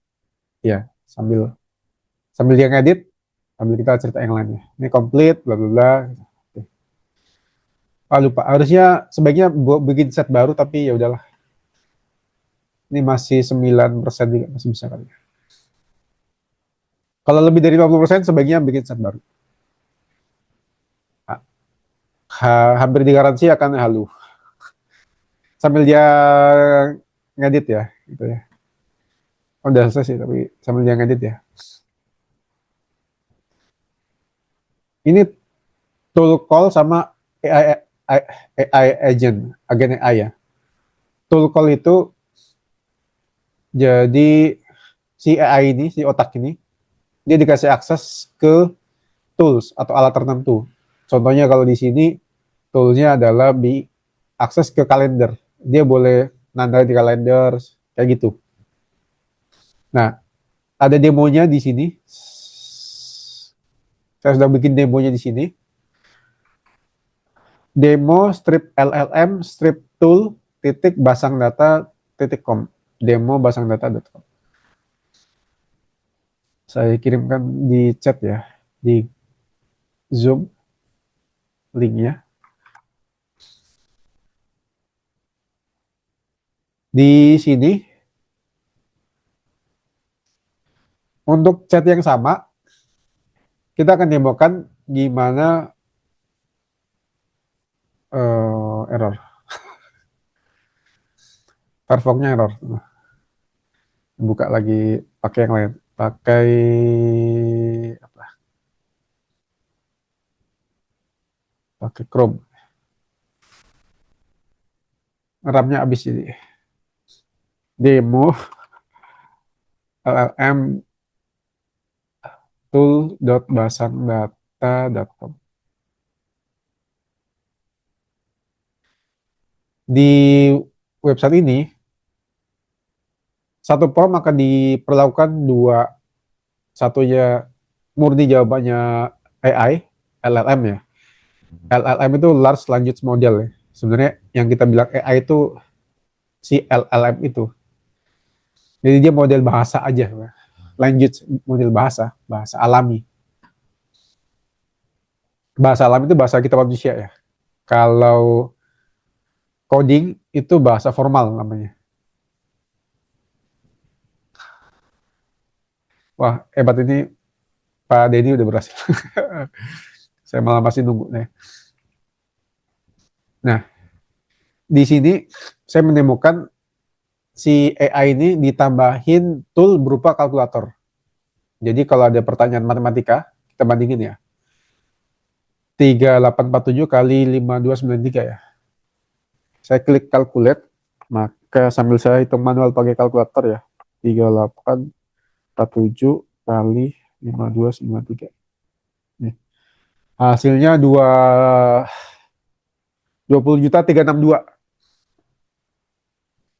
ya, sambil sambil dia ngedit, sambil kita cerita yang lainnya. Ini complete bla bla bla. Ah lupa, harusnya sebaiknya bikin set baru, tapi ya udahlah. Ini masih 9% juga, masih bisa kali. Kalau lebih dari 50% sebaiknya bikin set baru. Hampir digaransi akan halu. Sambil dia ngedit ya, gitu ya. Oh, udah selesai sih, tapi sambil dia ngedit ya. Ini tool call sama AI agent, agen AI ya. Tool call itu jadi si AI ini, si otak ini, dia dikasih akses ke tools atau alat tertentu. Contohnya kalau di sini toolsnya adalah akses ke kalender. Dia boleh nanda di kalender kayak gitu. Nah, ada demonya di sini. Saya sudah bikin demonya di sini. Demo strip LLM strip tool titik basang data titik com. Demo basang data.com. Saya kirimkan di chat ya, di Zoom linknya. Di sini untuk chat yang sama kita akan demokan gimana error. Firefox-nya error. Buka lagi pakai yang lain. Pakai apa? Pakai Chrome. RAM-nya habis jadi. Demo LLM tool.basangdata.com. Di website ini satu form akan diperlakukan dua, satunya murni jawabannya AI, LLM ya. LLM itu Large Language Model ya. Sebenarnya yang kita bilang AI itu si LLM itu. Jadi dia model bahasa aja, language model bahasa, bahasa alami. Bahasa alami itu bahasa kita manusia ya. Kalau coding itu bahasa formal namanya. Wah, hebat ini Pak Denny udah berhasil. Saya malah masih nunggu nih. Nah, di sini saya menemukan si AI ini ditambahin tool berupa kalkulator. Jadi kalau ada pertanyaan matematika, kita bandingin ya. 3847 kali 5293 ya. Saya klik calculate, maka sambil saya hitung manual pakai kalkulator ya. 3847 kali 5293. Nih. Hasilnya 20 juta 362.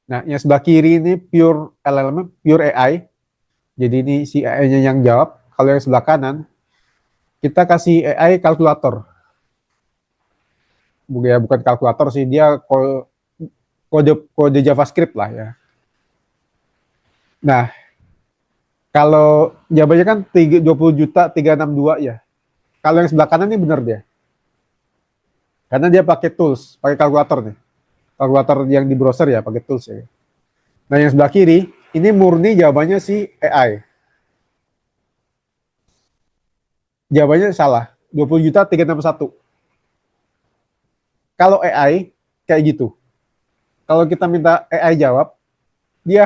Nah, yang sebelah kiri ini pure LLM, pure AI. Jadi ini si AI-nya yang jawab. Kalau yang sebelah kanan, kita kasih AI kalkulator. Bukan kalkulator sih, dia kode JavaScript lah ya. Nah, kalau jawabannya kan 20 juta 362 ya. Kalau yang sebelah kanan ini benar dia. Karena dia pakai tools, pakai kalkulator nih. Kalkulator yang di browser ya, pakai tools ya. Nah, yang sebelah kiri, ini murni jawabannya si AI. Jawabannya salah. 20 juta 361. Kalau AI kayak gitu. Kalau kita minta AI jawab, dia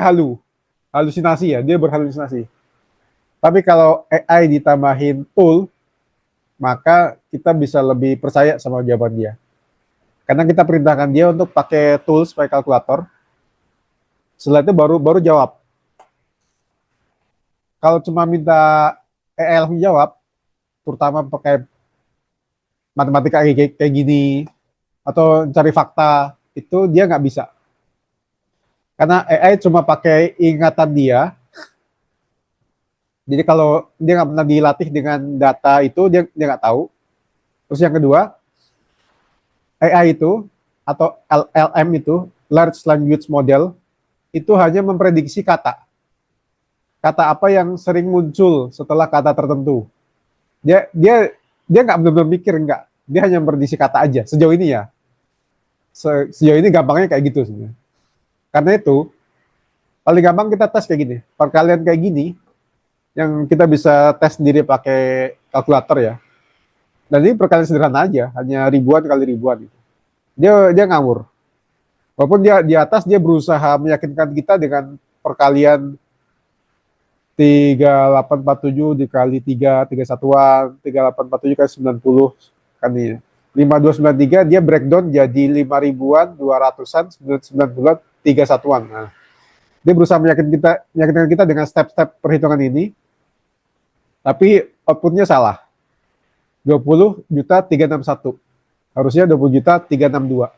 halusinasi ya, dia berhalusinasi. Tapi kalau AI ditambahin tool, maka kita bisa lebih percaya sama jawaban dia. Karena kita perintahkan dia untuk pakai tools, pakai kalkulator. Setelah itu baru jawab. Kalau cuma minta AI langsung jawab, terutama pakai matematika kayak gini, atau cari fakta, itu dia nggak bisa. Karena AI cuma pakai ingatan dia. Jadi kalau dia nggak pernah dilatih dengan data itu, dia nggak tahu. Terus yang kedua, AI itu atau LLM itu, Large Language Model, itu hanya memprediksi kata. Kata apa yang sering muncul setelah kata tertentu. Dia nggak benar-benar mikir, nggak. Dia hanya memprediksi kata aja. Sejauh ini ya. Sejauh ini gampangnya kayak gitu sebenarnya. Karena itu Paling gampang kita tes kayak gini. Perkalian kayak gini, yang kita bisa tes sendiri pakai kalkulator ya. Dan ini perkalian sederhana aja, hanya ribuan kali ribuan. Gitu. Dia ngawur. Walaupun dia di atas dia berusaha meyakinkan kita dengan perkalian 3847 dikali 3, 3 satuan, 3847 kali 90 kan ini. 5293 dia breakdown jadi 5 ribuan, 200-an, 90-an, 3 satuan. Nah, dia berusaha meyakinkan kita dengan step-step perhitungan ini, tapi outputnya salah. 20 juta 361. Harusnya 20 juta 362.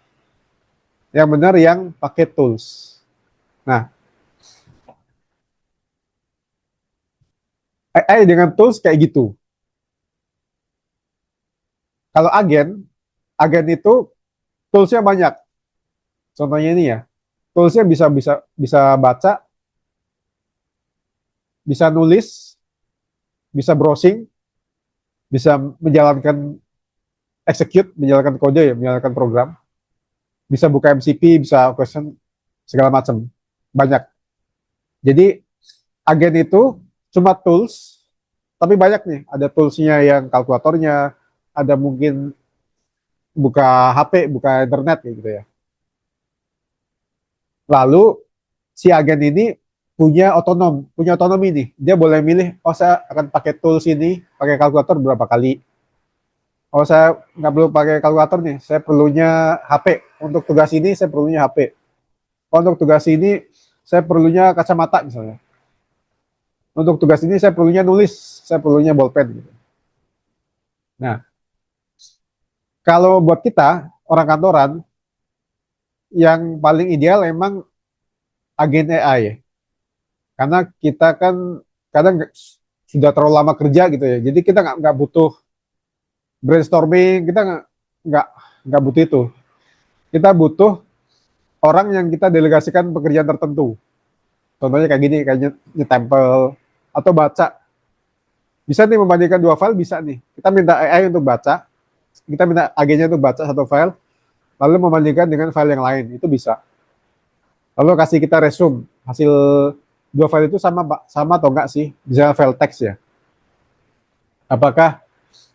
Yang benar yang pakai tools. Nah, AI dengan tools kayak gitu. Kalau agen itu toolsnya banyak. Contohnya ini ya, toolsnya bisa bisa bisa baca, bisa nulis, bisa browsing, bisa menjalankan menjalankan kode ya, menjalankan program, bisa buka MCP, bisa question segala macam, banyak. Jadi agen itu cuma tools, tapi banyak nih. Ada toolsnya yang kalkulatornya, ada mungkin buka HP, buka internet kayak gitu ya. Lalu si agen ini punya otonomi nih. Dia boleh milih, oh saya akan pakai tools ini, pakai kalkulator berapa kali. Oh saya nggak perlu pakai kalkulator nih, saya perlunya HP. Untuk tugas ini saya perlunya HP. Oh, untuk tugas ini saya perlunya kacamata misalnya. Untuk tugas ini saya perlunya nulis, saya perlunya bolpen. Gitu. Nah, kalau buat kita, orang kantoran, yang paling ideal emang agen AI ya. Karena kita kan kadang sudah terlalu lama kerja gitu ya. Jadi kita nggak butuh brainstorming, kita nggak nggak butuh itu. Kita butuh orang yang kita delegasikan pekerjaan tertentu. Contohnya kayak gini, kayak nyetempel atau baca. Bisa nih membandingkan dua file, bisa nih. Kita minta AI untuk baca, kita minta agennya untuk baca satu file, lalu membandingkan dengan file yang lain, itu bisa. Lalu kasih kita resume, hasil dua file itu sama atau enggak sih? Bisa file teks ya. Apakah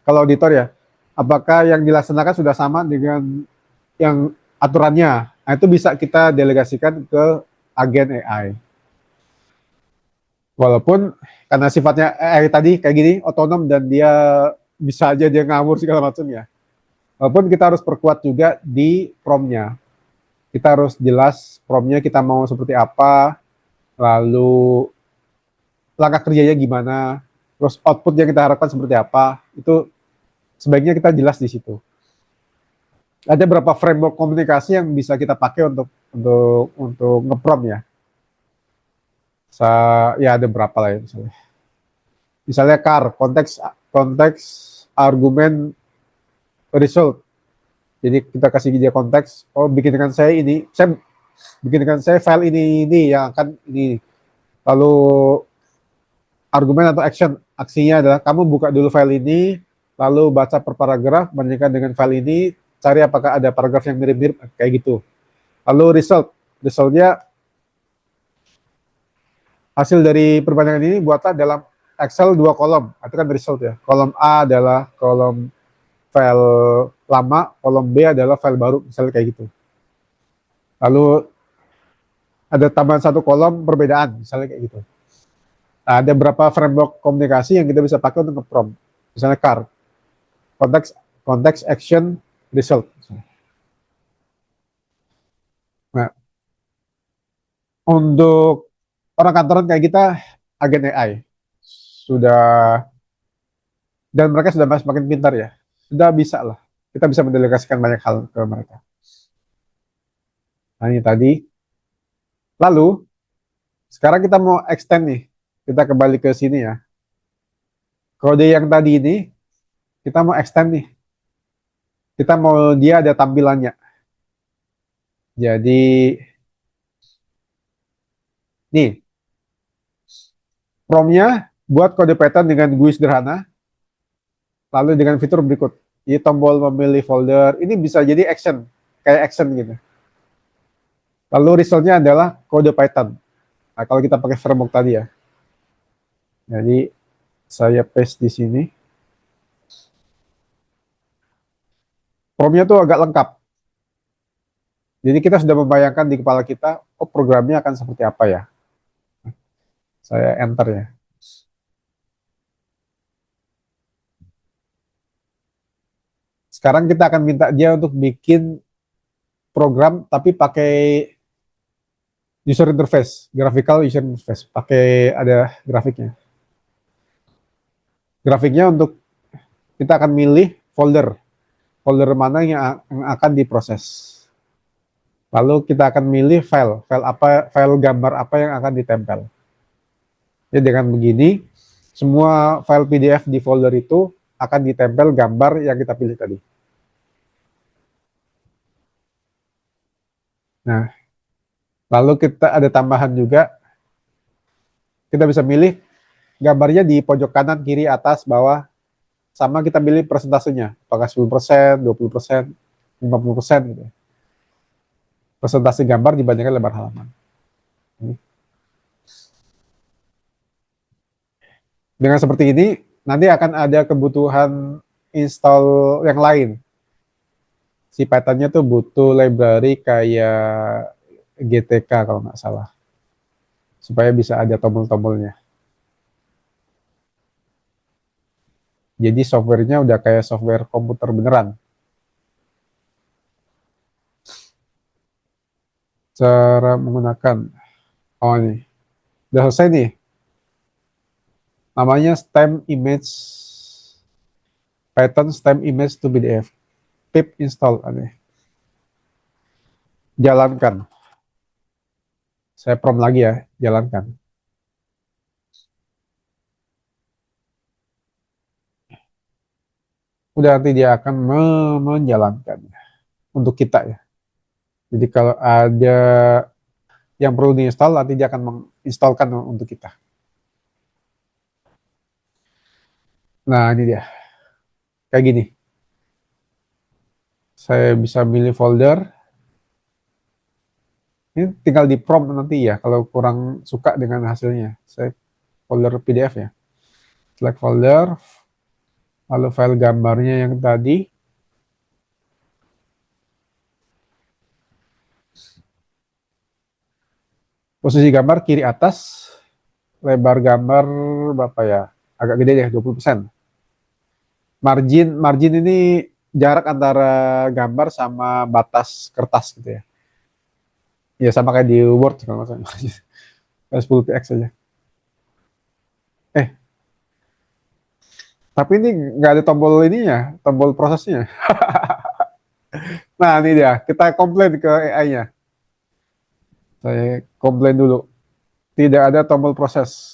kalau auditor ya, apakah yang dilaksanakan sudah sama dengan yang aturannya? Nah, itu bisa kita delegasikan ke agen AI. Walaupun karena sifatnya AI tadi kayak gini, otonom dan dia bisa aja dia ngawur segala macam ya. Walaupun kita harus perkuat juga di prompt-nya. Kita harus jelas prompt-nya kita mau seperti apa, lalu langkah kerjanya gimana, terus output yang kita harapkan seperti apa, itu sebaiknya kita jelas di situ. Ada beberapa framework komunikasi yang bisa kita pakai untuk nge-prompt ya. Ya ada berapa lah ya misalnya. Misalnya CAR, konteks argumen result. Jadi kita kasih dia konteks, oh bikinkan saya bikinkan saya file ini yang akan ini. Lalu argumen atau aksinya adalah kamu buka dulu file ini, lalu baca per paragraf, bandingkan dengan file ini, cari apakah ada paragraf yang mirip-mirip, kayak gitu. Lalu resultnya hasil dari perbandingan ini buatlah dalam Excel 2 kolom, itu kan result ya. Kolom A adalah kolom file lama, kolom B adalah file baru, misalnya kayak gitu. Lalu ada tambahan satu kolom perbedaan, misalnya kayak gitu. Nah, ada berapa framework komunikasi yang kita bisa pakai untuk nge-prompt. Misalnya CAR, konteks action result. Nah, untuk orang kantoran kayak kita, agen AI sudah, dan mereka sudah semakin pintar ya, sudah bisa lah. Kita bisa mendelegasikan banyak hal ke mereka. Nah ini tadi. Lalu, sekarang kita mau extend nih. Kita kembali ke sini ya. Kode yang tadi ini, kita mau extend nih. Kita mau dia ada tampilannya. Jadi, nih, prompt-nya buat kode Python dengan GUI sederhana, lalu dengan fitur berikut. Ini tombol memilih folder, ini bisa jadi kayak action gitu. Lalu result-nya adalah kode Python. Nah, kalau kita pakai framework tadi ya. Jadi saya paste di sini. Promnya tuh agak lengkap. Jadi kita sudah membayangkan di kepala kita, oh programnya akan seperti apa ya. Saya enter ya. Sekarang kita akan minta dia untuk bikin program tapi pakai user interface, graphical user interface, pakai ada grafiknya. Grafiknya untuk kita akan milih folder mana yang akan diproses. Lalu kita akan milih file apa, file gambar apa yang akan ditempel. Jadi dengan begini, semua file PDF di folder itu akan ditempel gambar yang kita pilih tadi. Nah, lalu kita ada tambahan juga, kita bisa milih gambarnya di pojok kanan, kiri, atas, bawah, sama kita pilih persentasenya, apakah 10%, 20%, 50% gitu. Presentasi gambar dibandingkan lebar halaman. Dengan seperti ini, nanti akan ada kebutuhan install yang lain. Si Python-nya tuh butuh library kayak GTK kalau nggak salah, supaya bisa ada tombol-tombolnya. Jadi softwarenya udah kayak software komputer beneran. Cara menggunakan, oh ini, udah selesai nih. Namanya stem image, Python stem image to PDF. Pip install, aneh. Jalankan. Saya prompt lagi ya, jalankan. Udah nanti dia akan menjalankan untuk kita ya. Jadi kalau ada yang perlu diinstal, nanti dia akan menginstalkan untuk kita. Nah, ini dia. Kayak gini. Saya bisa milih folder. Ini tinggal di prompt nanti ya, kalau kurang suka dengan hasilnya. Saya folder PDF ya. Select folder, lalu file gambarnya yang tadi. Posisi gambar kiri atas, lebar gambar berapa ya? Agak gede deh, 20%. Margin ini jarak antara gambar sama batas kertas gitu ya. Ya sama kayak di Word kalau nggak salah. 10 px aja. Eh, tapi ini nggak ada tombol ininya, tombol prosesnya. Nah, ini dia. Kita komplain ke AI-nya. Saya komplain dulu. Tidak ada tombol proses.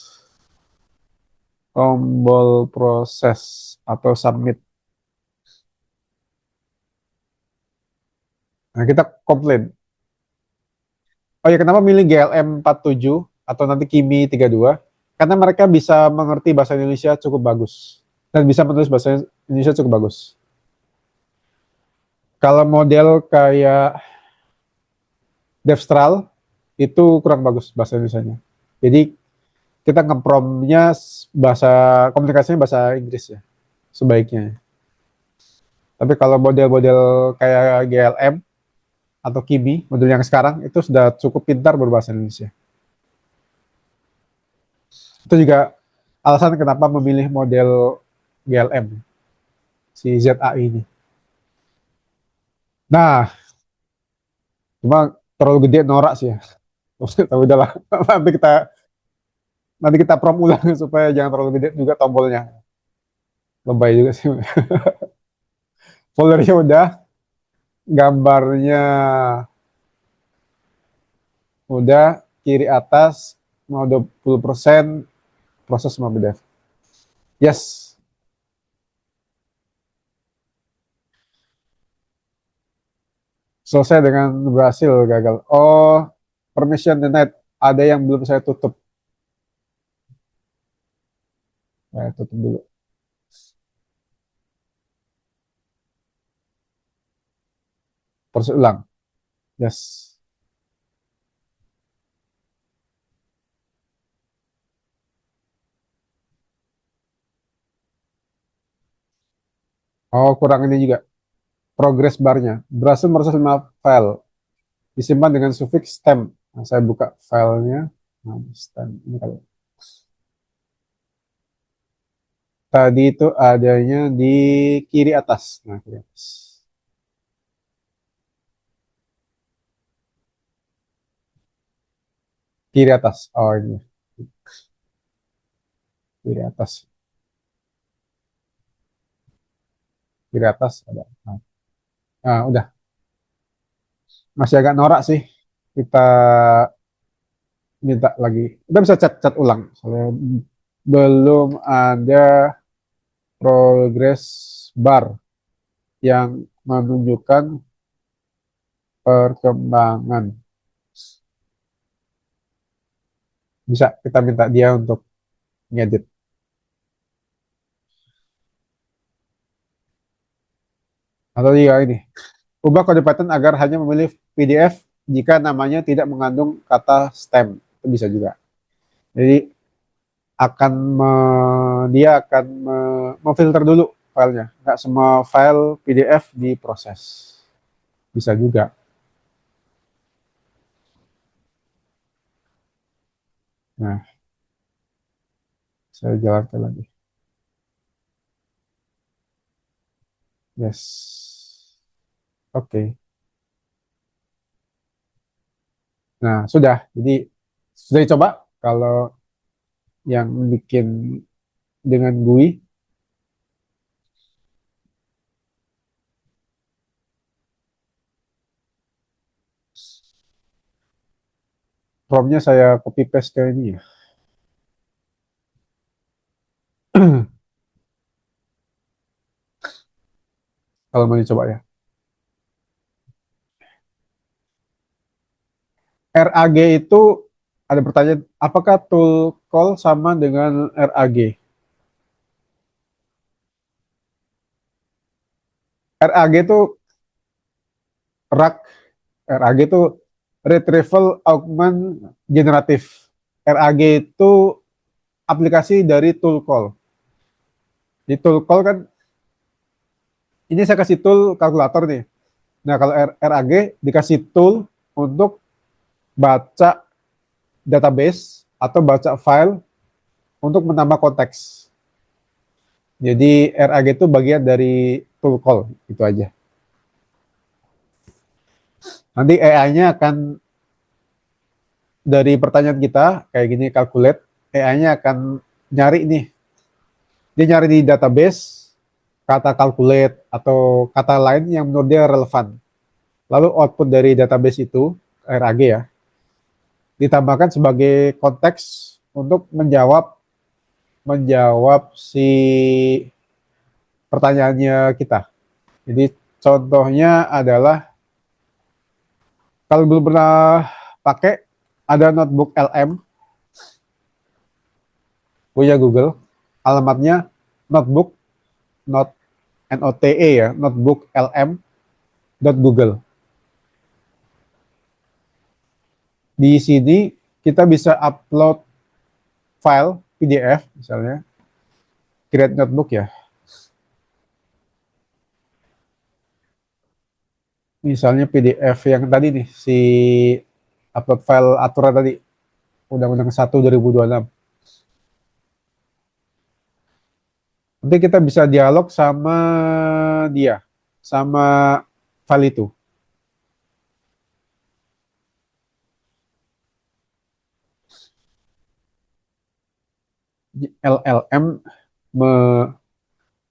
Tombol proses atau submit. Nah, kita komplain. Oh ya, kenapa milih GLM 47 atau nanti Kimi 32? Karena mereka bisa mengerti bahasa Indonesia cukup bagus. Dan bisa menulis bahasa Indonesia cukup bagus. Kalau model kayak Devstral, itu kurang bagus bahasa Indonesia-nya. Jadi kita ngepromnya bahasa, komunikasinya bahasa Inggris ya, sebaiknya. Tapi kalau model-model kayak GLM atau Kimi, model yang sekarang itu sudah cukup pintar berbahasa Indonesia. Itu juga alasan kenapa memilih model GLM, si ZAI ini. Nah, cuma terlalu gede norak sih ya. Tapi udahlah, nanti kita prom ulang supaya jangan terlalu gede juga tombolnya. Lebay juga sih. Foldernya udah, gambarnya udah, kiri atas mau 20%, proses mau PDF. Yes, selesai dengan berhasil gagal. Oh, permission denied. Ada yang belum saya tutup. Saya tutup dulu. Proses ulang. Yes. Oh, kurang ini juga. Progress barnya. Berhasil merespon 5 file. Disimpan dengan suffix stem. Nah, saya buka filenya. Nah, stem. Ini kalau tadi itu adanya di kiri atas. Nah, kiri atas. Kiri atas. Oh, ini. Kiri atas. Kiri atas ada. Nah, udah. Masih agak norak sih. Kita minta lagi. Kita bisa cat ulang. Soalnya belum ada progress bar yang menunjukkan perkembangan. Bisa kita minta dia untuk ngedit. Atau dia ini. Ubah kode Python agar hanya memilih PDF jika namanya tidak mengandung kata stem. Itu bisa juga. Jadi dia akan memfilter dulu filenya. Nggak semua file PDF diproses. Bisa juga. Nah, saya jalankan lagi. Yes. Oke. Nah, sudah. Jadi, sudah dicoba. Kalau yang bikin dengan GUI, promnya saya copy paste ke ini ya. Kalau mau dicoba ya. RAG itu ada pertanyaan, apakah tool call sama dengan RAG? RAG itu RAG, RAG itu Retrieval Augment Generative. RAG itu aplikasi dari tool call. Di tool call kan, ini saya kasih tool kalkulator nih. Nah, kalau RAG dikasih tool untuk baca database atau baca file untuk menambah konteks. Jadi RAG itu bagian dari tool call, itu aja. Nanti AI-nya akan dari pertanyaan kita kayak gini calculate, AI-nya akan nyari nih. Dia nyari di database kata calculate atau kata lain yang menurut dia relevan. Lalu output dari database itu RAG ya, ditambahkan sebagai konteks untuk menjawab si pertanyaannya kita. Jadi contohnya adalah kalau belum pernah pakai ada notebook LM punya Google, alamatnya notebook note ya, notebook lm.google. Di sini kita bisa upload file PDF misalnya, create notebook ya. Misalnya PDF yang tadi nih, si upload file aturan tadi, Undang-Undang 1 2026. Nanti kita bisa dialog sama dia, sama file itu. LLM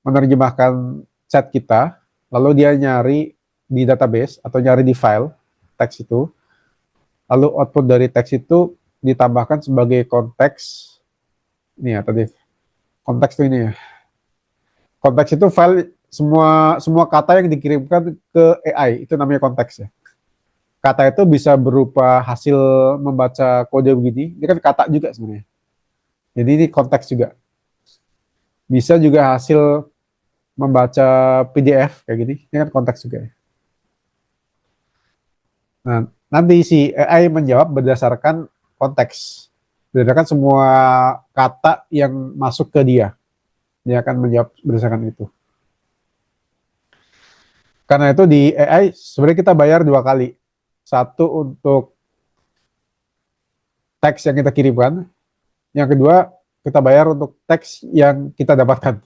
menerjemahkan chat kita, lalu dia nyari di database atau nyari di file teks itu, lalu output dari teks itu ditambahkan sebagai konteks. Ini ya tadi, konteks itu ini ya. Konteks itu file semua kata yang dikirimkan ke AI, itu namanya konteks ya. Kata itu bisa berupa hasil membaca kode begini, ini kan kata juga sebenarnya. Jadi ini konteks juga. Bisa juga hasil membaca PDF kayak gini, ini kan konteks juga ya. Nah, nanti si AI menjawab berdasarkan konteks, berdasarkan semua kata yang masuk ke dia. Dia akan menjawab berdasarkan itu. Karena itu di AI sebenarnya kita bayar 2 kali. Satu untuk teks yang kita kirimkan, yang kedua kita bayar untuk teks yang kita dapatkan.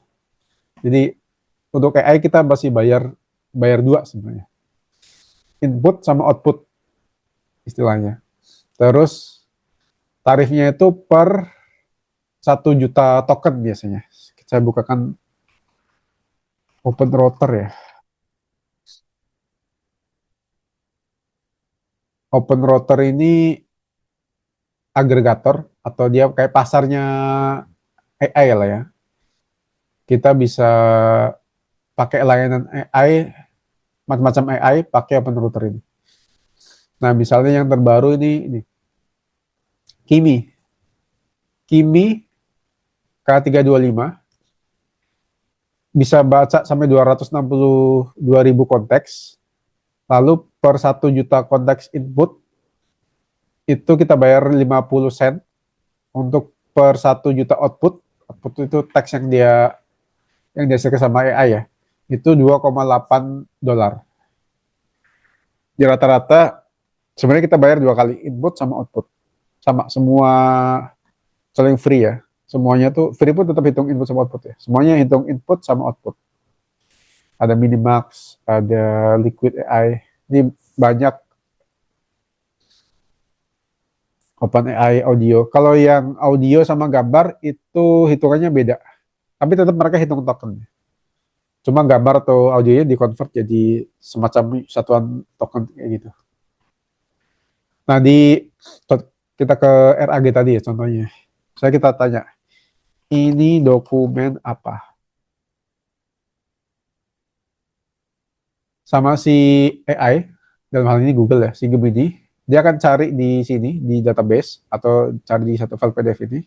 Jadi untuk AI kita masih bayar bayar dua sebenarnya. Input sama output istilahnya. Terus tarifnya itu per 1 juta token biasanya. Saya bukakan open router ya. Open router ini agregator atau dia kayak pasarnya AI lah ya. Kita bisa pakai layanan AI, macam-macam AI pakai open router ini. Nah, misalnya yang terbaru ini Kimi. Kimi K325 bisa baca sampai 262.000 konteks. Lalu per 1 juta konteks input itu kita bayar 50 sen. Untuk per 1 juta output, output itu teks yang dia share sama AI ya, itu $2,8. Di rata-rata sebenarnya kita bayar 2 kali, input sama output, sama semua saling free ya. Semuanya tuh free pun tetap hitung input sama output ya. Semuanya hitung input sama output. Ada Minimax, ada Liquid AI. Ini banyak OpenAI audio. Kalau yang audio sama gambar itu hitungannya beda. Tapi tetap mereka hitung token. Cuma gambar atau audionya di-convert jadi semacam satuan token kayak gitu. Nah, kita ke RAG tadi ya contohnya. Saya kita tanya, ini dokumen apa? Sama si AI, dalam hal ini Google ya, si Gemini, dia akan cari di sini, di database, atau cari di satu file PDF ini.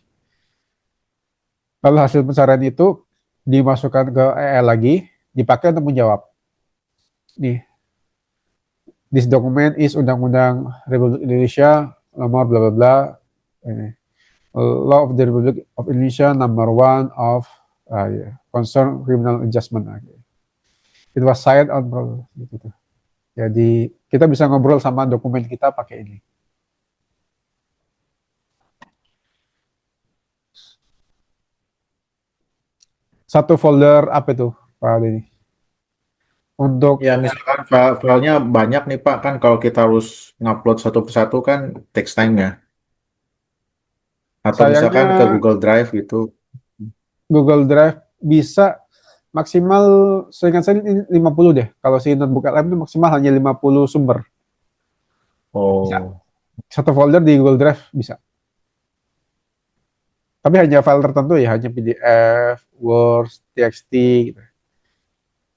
Lalu hasil pencarian itu dimasukkan ke AI lagi, dipakai untuk menjawab. Nih, this document is Undang-Undang Republik Indonesia nomor bla bla bla. Ini. Law of the Republic of Indonesia number 1 of concern criminal adjustment. It was signed on gitu. Jadi kita bisa ngobrol sama dokumen kita pakai ini. Satu folder apa itu, Pak Denny? Untuk Ya, misalkan filenya banyak nih Pak, kan kalau kita harus ngupload satu persatu kan takes time ya. Atau sayangnya misalkan ke Google Drive gitu. Google Drive bisa maksimal, seingat saya ini 50 deh. Kalau si notebook LM itu maksimal hanya 50 sumber. Bisa. Oh, Satu folder di Google Drive bisa. Tapi hanya file tertentu ya, hanya PDF, Word, TXT gitu.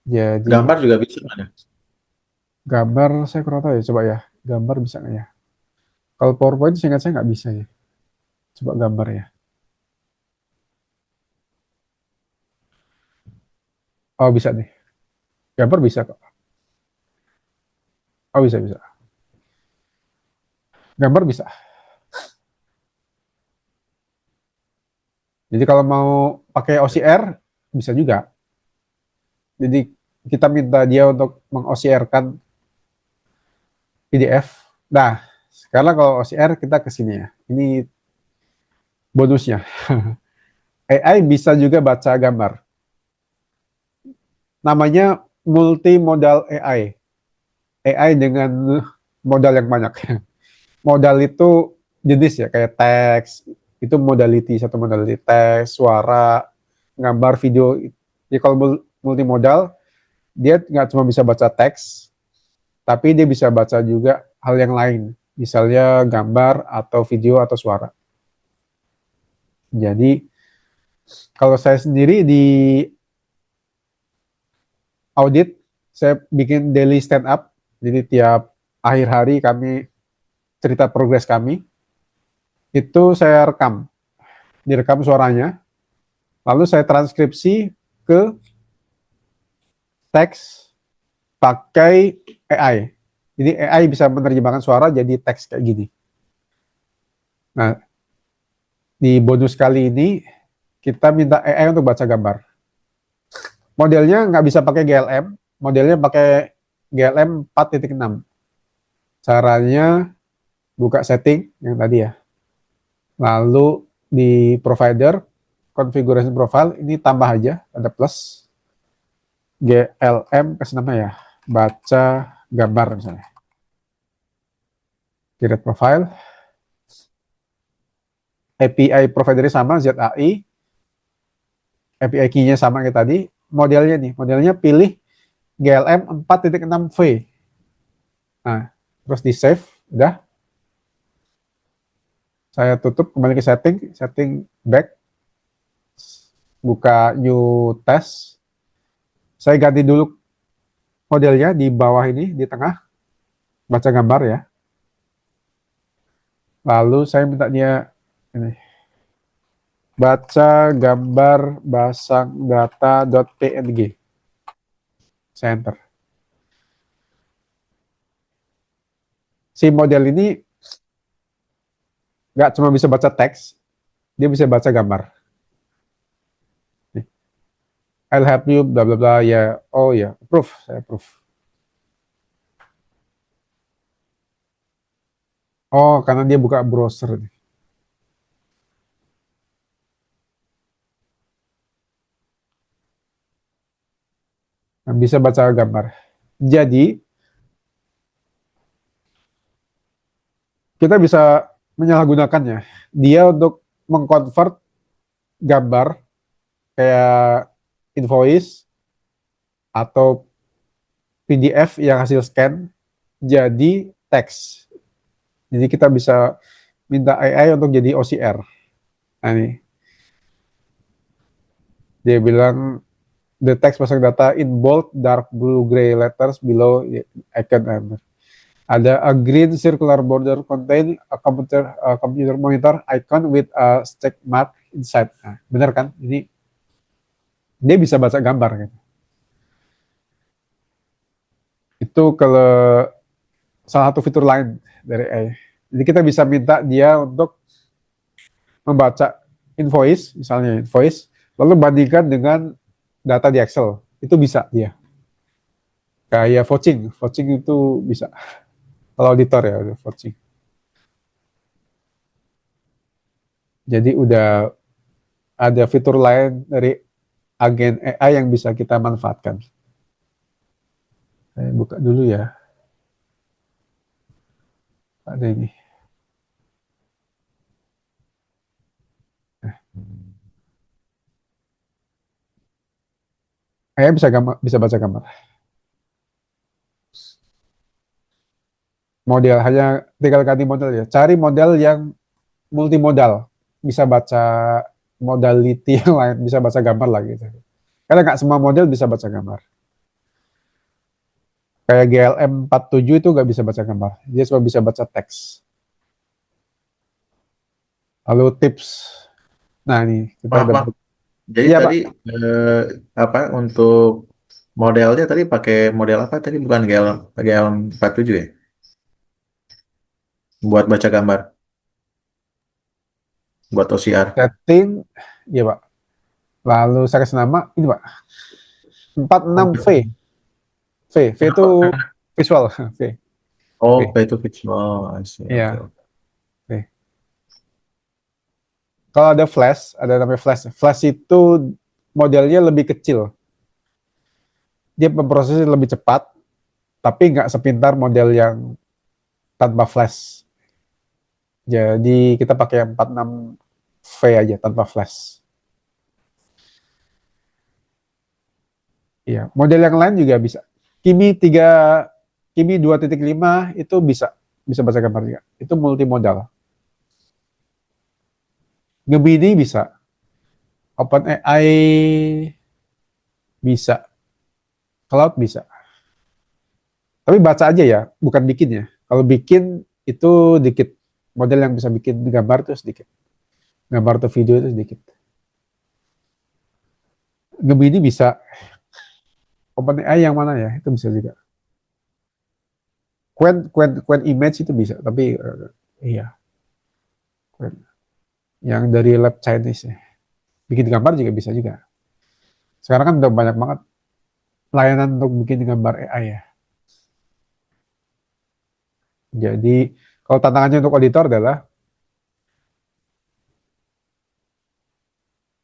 Jadi gambar juga bisa kan ya? gambar saya kurang tahu ya, coba ya. Gambar bisa nggak ya? Kalau PowerPoint seingat saya nggak bisa ya. Coba gambar ya. Oh bisa nih. Gambar bisa kok. Oh bisa bisa. Gambar bisa. Jadi kalau mau pakai OCR bisa juga. Jadi kita minta dia untuk meng-OCR-kan PDF. Nah, sekarang kalau OCR kita ke sini ya. Ini bonusnya. AI bisa juga baca gambar. Namanya multimodal AI. AI dengan modal yang banyak. Modal itu jenis ya, kayak teks, itu modality, satu modality teks, suara, gambar, video. Jadi kalau multimodal, dia nggak cuma bisa baca teks, tapi dia bisa baca juga hal yang lain, misalnya gambar atau video atau suara. Jadi kalau saya sendiri di audit, saya bikin daily stand up, jadi tiap akhir hari kami cerita progres kami, itu saya direkam suaranya, lalu saya transkripsi ke teks pakai AI. Jadi AI bisa menerjemahkan suara jadi teks kayak gini. Nah, di bonus kali ini kita minta AI untuk baca gambar. Modelnya nggak bisa pakai GLM, modelnya pakai GLM 4.6. Caranya buka setting yang tadi ya. Lalu di provider, configuration profile, ini tambah aja, ada plus. GLM kasih nama ya, baca gambar misalnya. Create profile. API providernya sama, ZAI. API key-nya sama kayak tadi. Modelnya pilih GLM 4.6V. Nah, terus di save, udah. Saya tutup, kembali ke setting back, buka new test. Saya ganti dulu modelnya di bawah ini, di tengah, baca gambar ya. Lalu saya minta dia ini, baca gambar basang data.png. Saya enter. Si model ini nggak cuma bisa baca teks, dia bisa baca gambar. I'll help you, bla bla bla, ya, oh ya, approve, saya approve. Oh, karena dia buka browser. Nah, bisa baca gambar. Jadi, kita bisa menyalahgunakannya. Dia untuk mengkonvert gambar kayak invoice atau PDF yang hasil scan jadi teks. Jadi kita bisa minta AI untuk jadi OCR. Nah, ini dia bilang the text masuk data in bold, dark blue, gray letters below icon. Ada a green circular border contain a computer monitor icon with a check mark inside. Nah, benar kan? Ini dia bisa baca gambar gitu. Itu kalau salah satu fitur lain dari AI. Jadi kita bisa minta dia untuk membaca invoice, misalnya invoice, lalu bandingkan dengan data di Excel. Itu bisa dia. Kayak vouching itu bisa. Kalau auditor ya, udah vouching. Jadi udah ada fitur lain dari agen AI yang bisa kita manfaatkan. Saya buka dulu ya. Ada ini. AI bisa baca gambar. Model hanya tinggal ganti model ya. Cari model yang multimodal, bisa baca modality yang lain, bisa baca gambar lah gitu. Karena nggak semua model bisa baca gambar. Kayak GLM 47 itu nggak bisa baca gambar, dia cuma bisa baca teks. Lalu tips, nah ini kita Maaf, udah, maaf. Jadi iya Pak, tadi apa untuk modelnya tadi pakai model apa tadi? Bukan GL 47 ya? Buat baca gambar, buat OCR. setting, iya Pak. Lalu saya kasih nama, ini Pak, 46V, V itu Kenapa? visual, V, Oh, V, pay to visual. I see. Oke, iya, oke. V. Kalau ada flash, ada namanya flash. Flash itu modelnya lebih kecil, dia memprosesnya lebih cepat, tapi nggak sepintar model yang tanpa flash. Jadi kita pakai 46V aja tanpa flash. Iya, model yang lain juga bisa. Kimi 2.5 itu bisa baca gambar juga. Itu multimodal. Gemini bisa, OpenAI bisa, Cloud bisa. Tapi baca aja ya, bukan bikin ya. Kalau bikin itu dikit. Model yang bisa bikin gambar itu sedikit. Gambar atau video itu sedikit. Gemini bisa. OpenAI yang mana ya? Itu bisa juga. Qwen image itu bisa, tapi iya. Qwen. Yang dari lab Chinese ya. Bikin gambar juga bisa juga. Sekarang kan udah banyak banget layanan untuk bikin gambar AI ya. Jadi kalau tantangannya untuk auditor adalah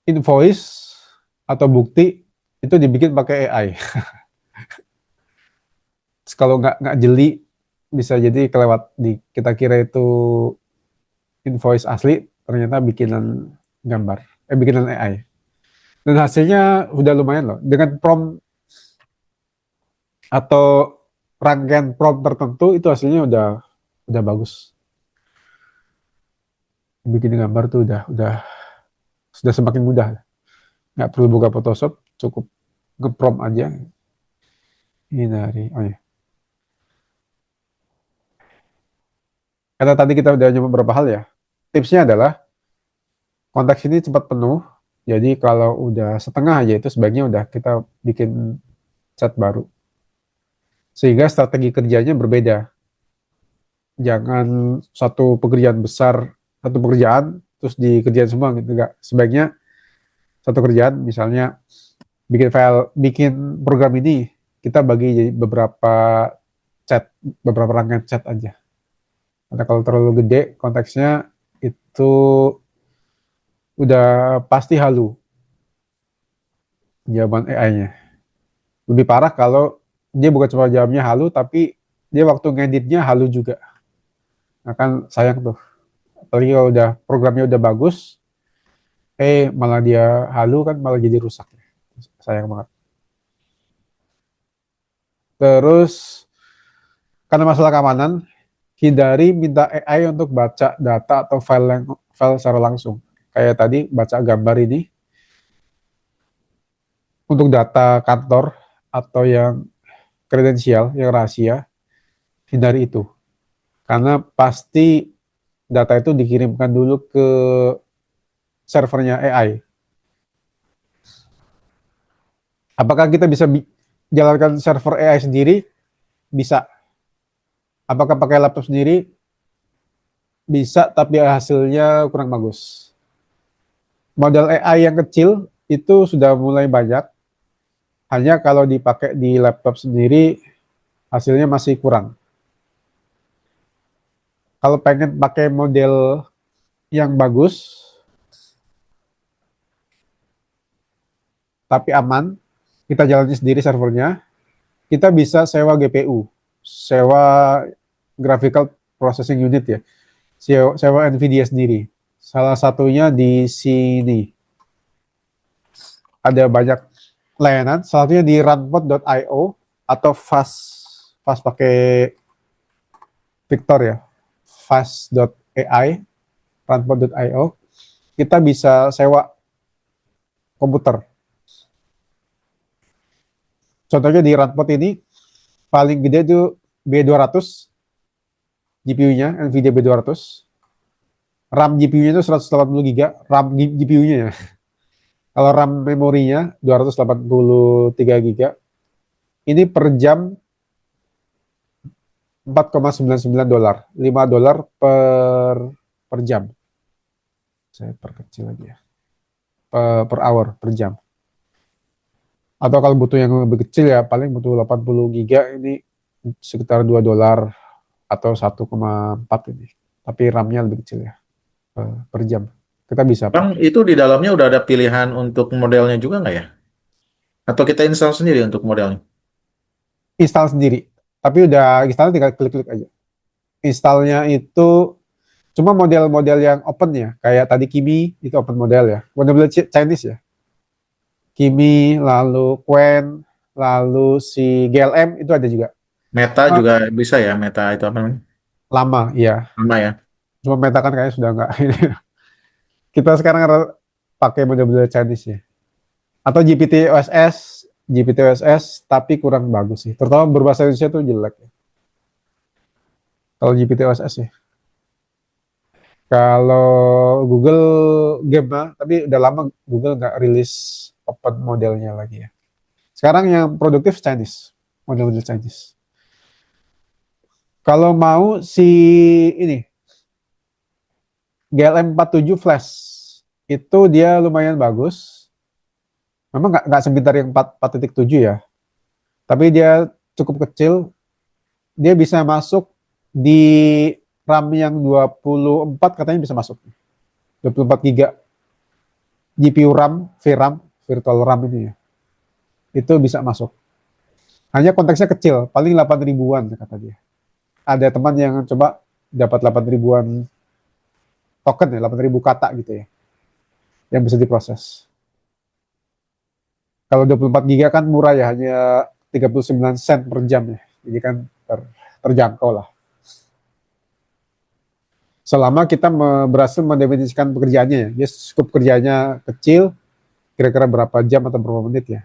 invoice atau bukti itu dibikin pakai AI. Terus kalau nggak jeli bisa jadi kelewat kita kira itu invoice asli ternyata bikinan gambar, bikinan AI. Dan hasilnya udah lumayan loh. Dengan prompt atau rangkaian prompt tertentu itu hasilnya udah bagus. Bikin gambar tuh udah sudah semakin mudah. Nggak perlu buka Photoshop, cukup nge-prompt aja. Ini oh ya. Karena tadi kita udah nyoba beberapa hal ya. Tipsnya adalah konteks ini cepat penuh. Jadi kalau udah setengah aja itu sebaiknya udah kita bikin chat baru. Sehingga strategi kerjanya berbeda. Jangan satu pekerjaan besar, satu pekerjaan terus dikerjain semua gitu. Enggak. Sebaiknya satu kerjaan misalnya bikin program ini kita bagi jadi beberapa rangkaian chat aja. Karena kalau terlalu gede konteksnya itu udah pasti halu jawaban AI-nya. Lebih parah kalau dia bukan cuma jawabnya halu, tapi dia waktu ngeditnya halu juga. Nah kan sayang tuh. Apalagi kalau udah programnya udah bagus, malah dia halu kan malah jadi rusak. Sayang banget. Terus karena masalah keamanan, hindari minta AI untuk baca data atau file secara langsung. Kayak tadi baca gambar ini untuk data kantor atau yang kredensial, yang rahasia, hindari itu. Karena pasti data itu dikirimkan dulu ke servernya AI. Apakah kita bisa jalankan server AI sendiri? Bisa. Apakah pakai laptop sendiri? Bisa, tapi hasilnya kurang bagus. Model AI yang kecil itu sudah mulai banyak. Hanya kalau dipakai di laptop sendiri, hasilnya masih kurang. Kalau pengen pakai model yang bagus, tapi aman, kita jalani sendiri servernya, kita bisa sewa GPU, sewa Graphical Processing Unit ya, sewa NVIDIA sendiri. Salah satunya di sini. Ada banyak layanan, salah satunya di runpod.io atau fast pakai Victor ya, fast.ai, runpod.io. Kita bisa sewa komputer. Contohnya di runpod ini paling gede itu B200 GPU-nya, NVIDIA B200. RAM GPU-nya itu 180 GB, RAM GPU-nya ya. Kalau RAM memorinya 283 GB. Ini per jam $4,99, $5 per jam. Saya perkecil lagi ya. Per hour, per jam. Atau kalau butuh yang lebih kecil ya paling butuh 80 GB ini sekitar $2 atau 1,4 ini. Tapi RAM-nya lebih kecil ya. Per jam. Kita bisa Bang, pakai. itu di dalamnya udah ada pilihan untuk modelnya juga nggak ya? Atau kita install sendiri untuk modelnya? Install sendiri. Tapi udah install tinggal klik-klik aja. Installnya itu cuma model-model yang open ya. Kayak tadi Kimi itu open model ya. Model Chinese ya. Kimi, lalu Qwen, lalu si GLM itu ada juga. Meta Cuma juga bisa ya, Meta itu apa namanya? lama, iya. Sama ya. Cuma Meta kan kayaknya sudah nggak. Kita sekarang pakai model-model Chinese ya. Atau GPT OSS tapi kurang bagus sih. Terutama berbahasa Indonesia tuh jelek ya. Kalau GPT OSS ya. Kalau Google Game tapi udah lama Google nggak rilis open modelnya lagi ya. Sekarang yang produktif Chinese, model-model Chinese. Kalau mau si ini GLM 47 Flash itu dia lumayan bagus. Memang nggak sepintar yang 4.7 ya, tapi dia cukup kecil. Dia bisa masuk di RAM yang 24 katanya bisa masuk. 24 giga GPU RAM, VRAM, virtual RAM ini ya. Itu bisa masuk. Hanya konteksnya kecil, paling 8 ribuan kata dia. Ada teman yang coba dapat 8 ribuan token ya, 8 ribu kata gitu ya, yang bisa diproses. Kalau 24 giga kan murah ya, hanya 39 sen per jam ya. Jadi kan terjangkau lah. Selama kita berhasil mendefinisikan pekerjaannya ya. Dia skup kerjanya kecil, kira-kira berapa jam atau berapa menit ya.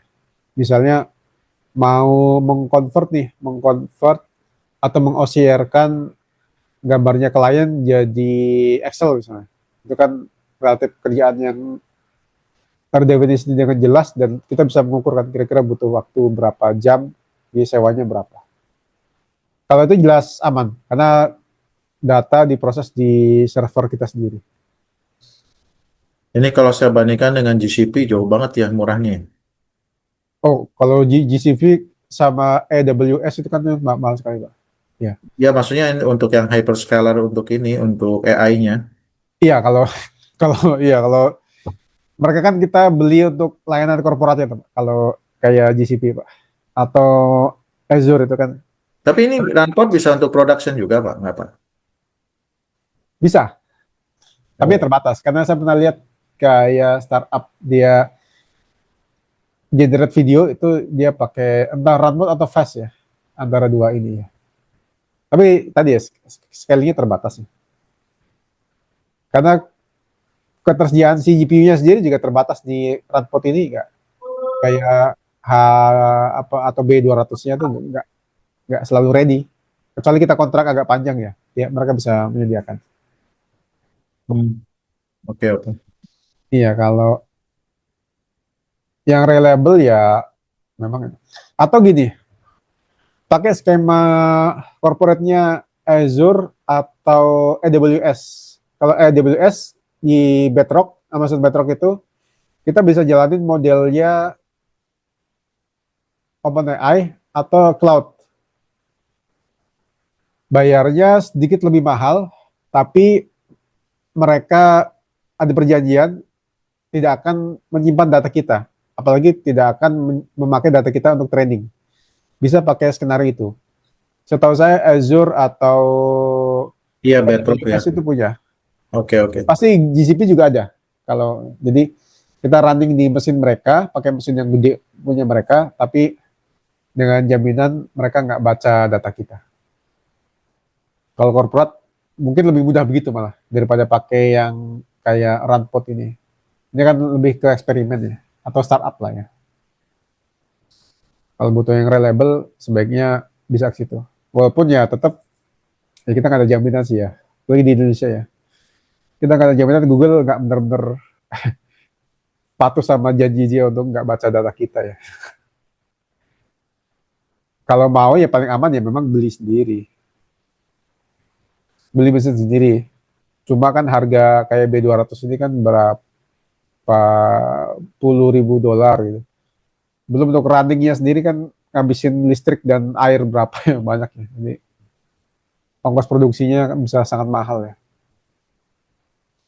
Misalnya mau mengkonvert atau mengOCR-kan gambarnya klien jadi Excel misalnya. Itu kan relatif kerjaan yang terdefinisi dengan jelas dan kita bisa mengukur kan kira-kira butuh waktu berapa jam, di sewanya berapa. Kalau itu jelas aman karena data diproses di server kita sendiri. Ini kalau saya bandingkan dengan GCP jauh banget ya murahnya. Oh, kalau GCP sama AWS itu kan mahal sekali, Pak. Ya. Ya maksudnya untuk yang hyperscaler untuk ini, untuk AI-nya. Iya, kalau kalau mereka kan kita beli untuk layanan korporatnya, Pak. Kalau kayak GCP, Pak. Atau Azure itu kan Tapi ini Runport bisa untuk production juga, Pak? Nggak, Pak? bisa, tapi Oh, terbatas. Karena saya pernah lihat kayak startup dia generate video itu dia pakai entah Runport atau Fast ya, antara dua ini ya. Tapi tadi ya scale-nya terbatas ya. Karena ketersediaan si GPU-nya sendiri juga terbatas di Runport ini enggak kayak H apa atau B200-nya tuh enggak selalu ready. Kecuali kita kontrak agak panjang ya. Ya, mereka bisa menyediakan. oke, oke. Iya, kalau yang reliable ya memang atau gini, pakai skema corporate-nya Azure atau AWS. Kalau AWS di Bedrock, Amazon Bedrock itu kita bisa jalanin modelnya OpenAI atau cloud. Bayarnya sedikit lebih mahal, tapi mereka ada perjanjian tidak akan menyimpan data kita, apalagi tidak akan memakai data kita untuk training. Bisa pakai skenario itu. Setahu saya Azure atau Iya, Bedrock ya. AWS itu punya. Oke, oke. Pasti GCP juga ada. Kalau jadi kita running di mesin mereka, pakai mesin yang gede punya mereka, tapi dengan jaminan mereka nggak baca data kita. Kalau corporate mungkin lebih mudah begitu malah daripada pakai yang kayak Runport ini. Ini kan lebih ke eksperimen ya, atau startup lah ya. Kalau butuh yang reliable, sebaiknya bisa ke situ. Walaupun ya tetap ya kita nggak ada jaminan sih ya. Lagi di Indonesia ya. Kita nggak ada jaminan Google nggak bener-bener patuh sama janji dia untuk nggak baca data kita ya. Kalau mau ya paling aman ya memang beli sendiri. Beli mesin sendiri. Cuma kan harga kayak B200 ini kan berapa puluh ribu dolar gitu. Belum untuk runningnya sendiri kan ngabisin listrik dan air berapa ya banyak ya. Jadi ongkos produksinya kan bisa sangat mahal ya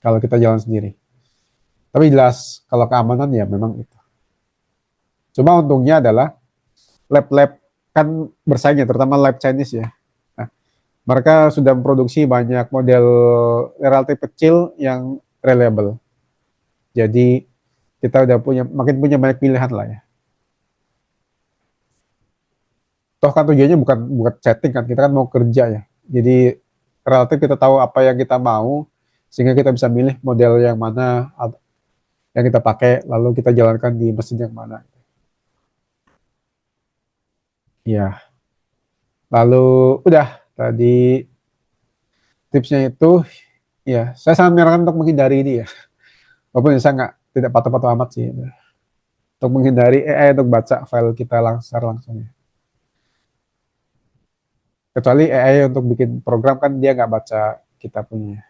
kalau kita jalan sendiri. Tapi jelas kalau keamanan ya memang itu. Cuma untungnya adalah lab-lab kan bersaing ya, terutama lab Chinese ya. Nah, mereka sudah memproduksi banyak model relatif kecil yang reliable. Jadi kita udah makin punya banyak pilihan lah ya. Toh kan tujuannya bukan buat chatting kan, kita kan mau kerja ya. Jadi relatif kita tahu apa yang kita mau, sehingga kita bisa milih model yang mana yang kita pakai, lalu kita jalankan di mesin yang mana. Ya, lalu udah tadi tipsnya itu, ya saya sangat menyarankan untuk menghindari ini ya. Walaupun saya nggak tidak patuh-patuh amat sih, untuk menghindari AI untuk baca file kita langsung ya. Kecuali AI untuk bikin program kan dia nggak baca kita punya.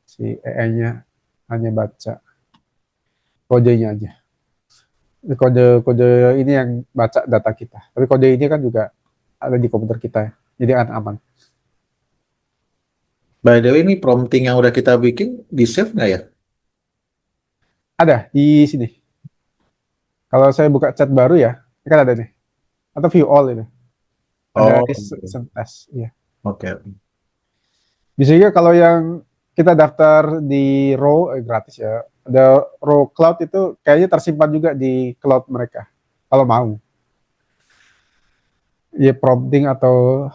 Si AI-nya hanya baca kodenya aja. Kode-kode ini yang baca data kita. Tapi kode ini kan juga ada di komputer kita, ya. Jadi aman. By the way, ini prompting yang udah kita bikin di save nggak ya? Ada di sini. Kalau saya buka chat baru ya, ini kan ada nih. Atau view all ini. Ada Oh, recent test. Iya. oke. Bisa juga kalau yang kita daftar di Row gratis ya. Ada Row Cloud itu kayaknya tersimpan juga di cloud mereka. Kalau mau. Ya prompting atau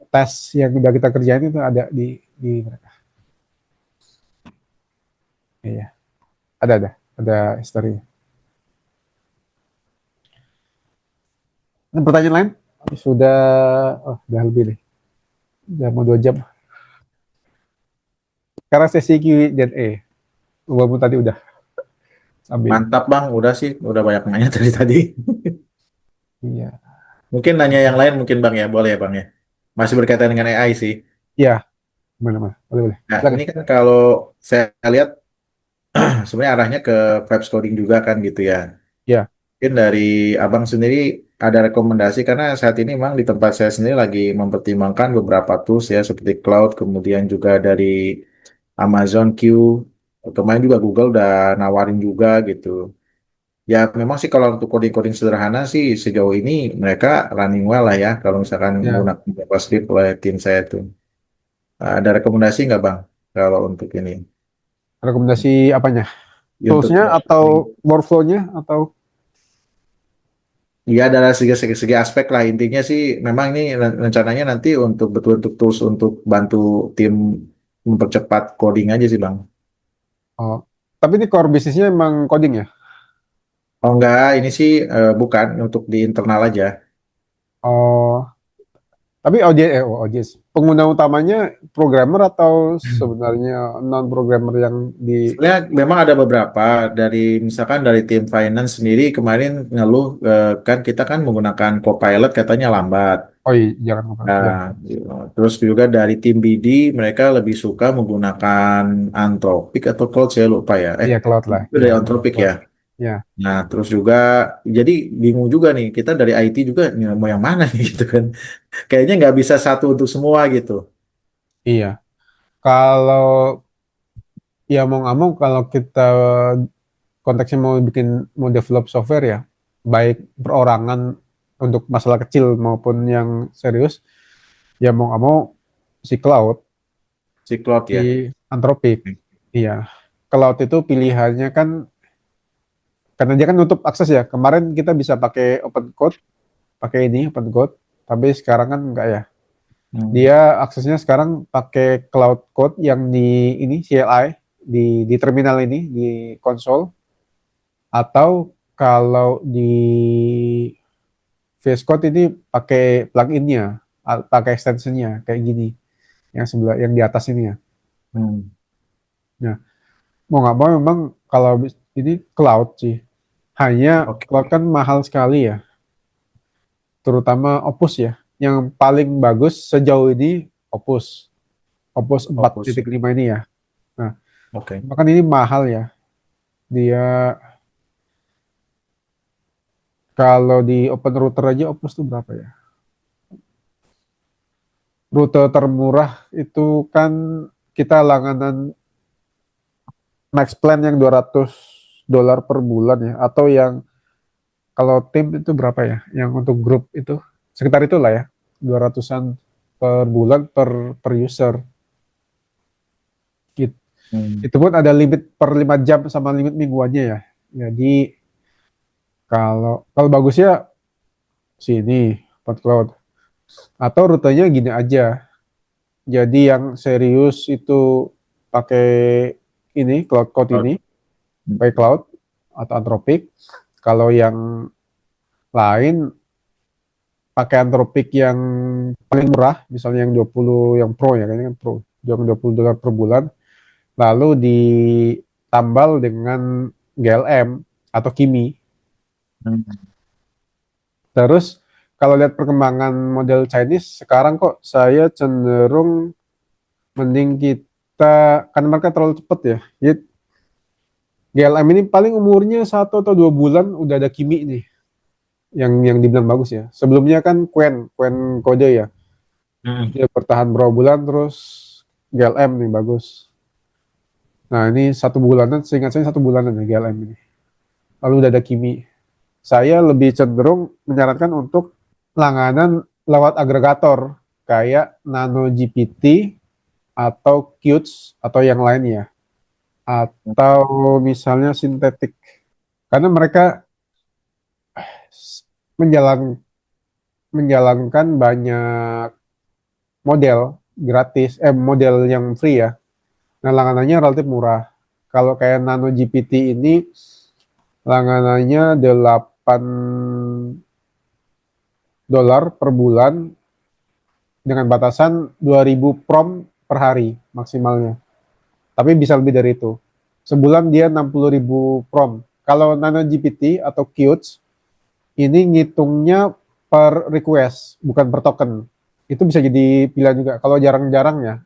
tes yang udah kita kerjain itu ada di mereka. Iya. Ada history. Ini pertanyaan lain? Sudah, oh, udah lebih nih. Udah mau 2 jam. Sekarang sesi Q&A. Walaupun tadi udah sambil. Mantap Bang, udah sih, udah banyak nanya dari tadi. Iya. Mungkin nanya yang lain mungkin Bang ya, boleh ya Bang ya. Masih berkaitan dengan AI sih. Iya, mana-mana. Boleh. Nah, Silakan. ini kan kalau saya lihat sebenarnya arahnya ke vibes coding juga kan gitu ya. Iya, Mungkin dari Abang sendiri ada rekomendasi karena saat ini memang di tempat saya sendiri lagi mempertimbangkan beberapa tools ya seperti cloud, kemudian juga dari Amazon Q, kemarin juga Google udah nawarin juga gitu. Ya memang sih kalau untuk coding-coding sederhana sih sejauh ini mereka running well lah ya kalau misalkan ya. menggunakan JavaScript oleh tim saya itu. Ada rekomendasi nggak Bang kalau untuk ini? Rekomendasi apanya? Untuk Tools-nya atau workflow-nya atau ya dari segi aspek lah intinya sih memang ini rencananya nanti untuk betul untuk tools untuk bantu tim mempercepat coding aja sih Bang. oh. Tapi ini core bisnisnya emang coding ya? Oh enggak, ini sih bukan untuk di internal aja. Oh, tapi OJS. Pengguna utamanya programmer atau sebenarnya non programmer yang di Sebenarnya memang ada beberapa dari misalkan dari tim finance sendiri kemarin ngeluh kan kita kan menggunakan Copilot katanya lambat. oh iya, jangan lupa. Ya. Nah, terus juga dari tim BD mereka lebih suka menggunakan Anthropic atau Claude saya lupa ya. Iya cloud lah. Itu Iya, dari Anthropic cloud. ya. Ya, Nah, terus juga jadi bingung juga nih kita dari IT juga nih, mau yang mana nih gitu kan. Kayaknya nggak bisa satu untuk semua gitu. iya. Kalau ya mau nggak mau kalau kita konteksnya mau develop software ya, baik perorangan untuk masalah kecil maupun yang serius, ya mau nggak mau si cloud, Si Claude ya. si Anthropic. Iya. Cloud itu pilihannya kan karena dia kan nutup akses ya. Kemarin kita bisa pakai open code, pakai ini open code, tapi sekarang kan enggak ya. Hmm. Dia aksesnya sekarang pakai cloud code yang di ini CLI di terminal ini di konsol atau kalau di VS Code ini pakai pluginnya, pakai extensionnya kayak gini yang sebelah yang di atas ini ya. Hmm. Nah, mau nggak mau memang kalau ini cloud sih. Hanya Oke. cloud kan mahal sekali ya, terutama Opus ya. Yang paling bagus sejauh ini Opus. Opus Fokus. 4.5 ini ya. Nah, Oke. bahkan ini mahal ya. Dia kalau di open router aja Opus tuh berapa ya? Rute termurah itu kan kita langganan max plan yang $200 per bulan ya, atau yang kalau tim itu berapa ya? Yang untuk grup itu sekitar itulah ya, 200-an per bulan per user. Gitu. Hmm. Itu pun ada limit per 5 jam sama limit mingguannya ya. Jadi kalau kalau bagusnya sini cloud atau rutenya gini aja. Jadi yang serius itu pakai ini cloud code ini, pakai cloud atau Anthropic. Kalau yang lain pakai Anthropic yang paling murah, misalnya yang 20 yang pro ya, kayaknya kan pro, yang $20 per bulan, lalu ditambal dengan GLM atau Kimi. Hmm. Terus kalau lihat perkembangan model Chinese sekarang kok saya cenderung mending kita kan mereka terlalu cepet ya. Jadi GLM ini paling umurnya 1 atau 2 bulan udah ada Kimi nih yang dibilang bagus ya. Sebelumnya kan Quen Code ya. Hmm. Dia bertahan berapa bulan terus GLM nih bagus. Nah ini 1 bulanan, seingat saya 1 bulanan ya GLM ini. Lalu udah ada Kimi. Saya lebih cenderung menyarankan untuk langganan lewat agregator kayak Nano GPT atau Qt atau yang lainnya, atau misalnya Synthetic, karena mereka menjalankan banyak model gratis, model yang free ya. Nah langganannya relatif murah. Kalau kayak Nano GPT ini langganannya $8 per bulan dengan batasan 2000 prom per hari maksimalnya. Tapi bisa lebih dari itu. Sebulan dia 60.000 prom. Kalau Nano GPT atau Qt ini ngitungnya per request, bukan per token. Itu bisa jadi pilihan juga. Kalau jarang-jarang ya,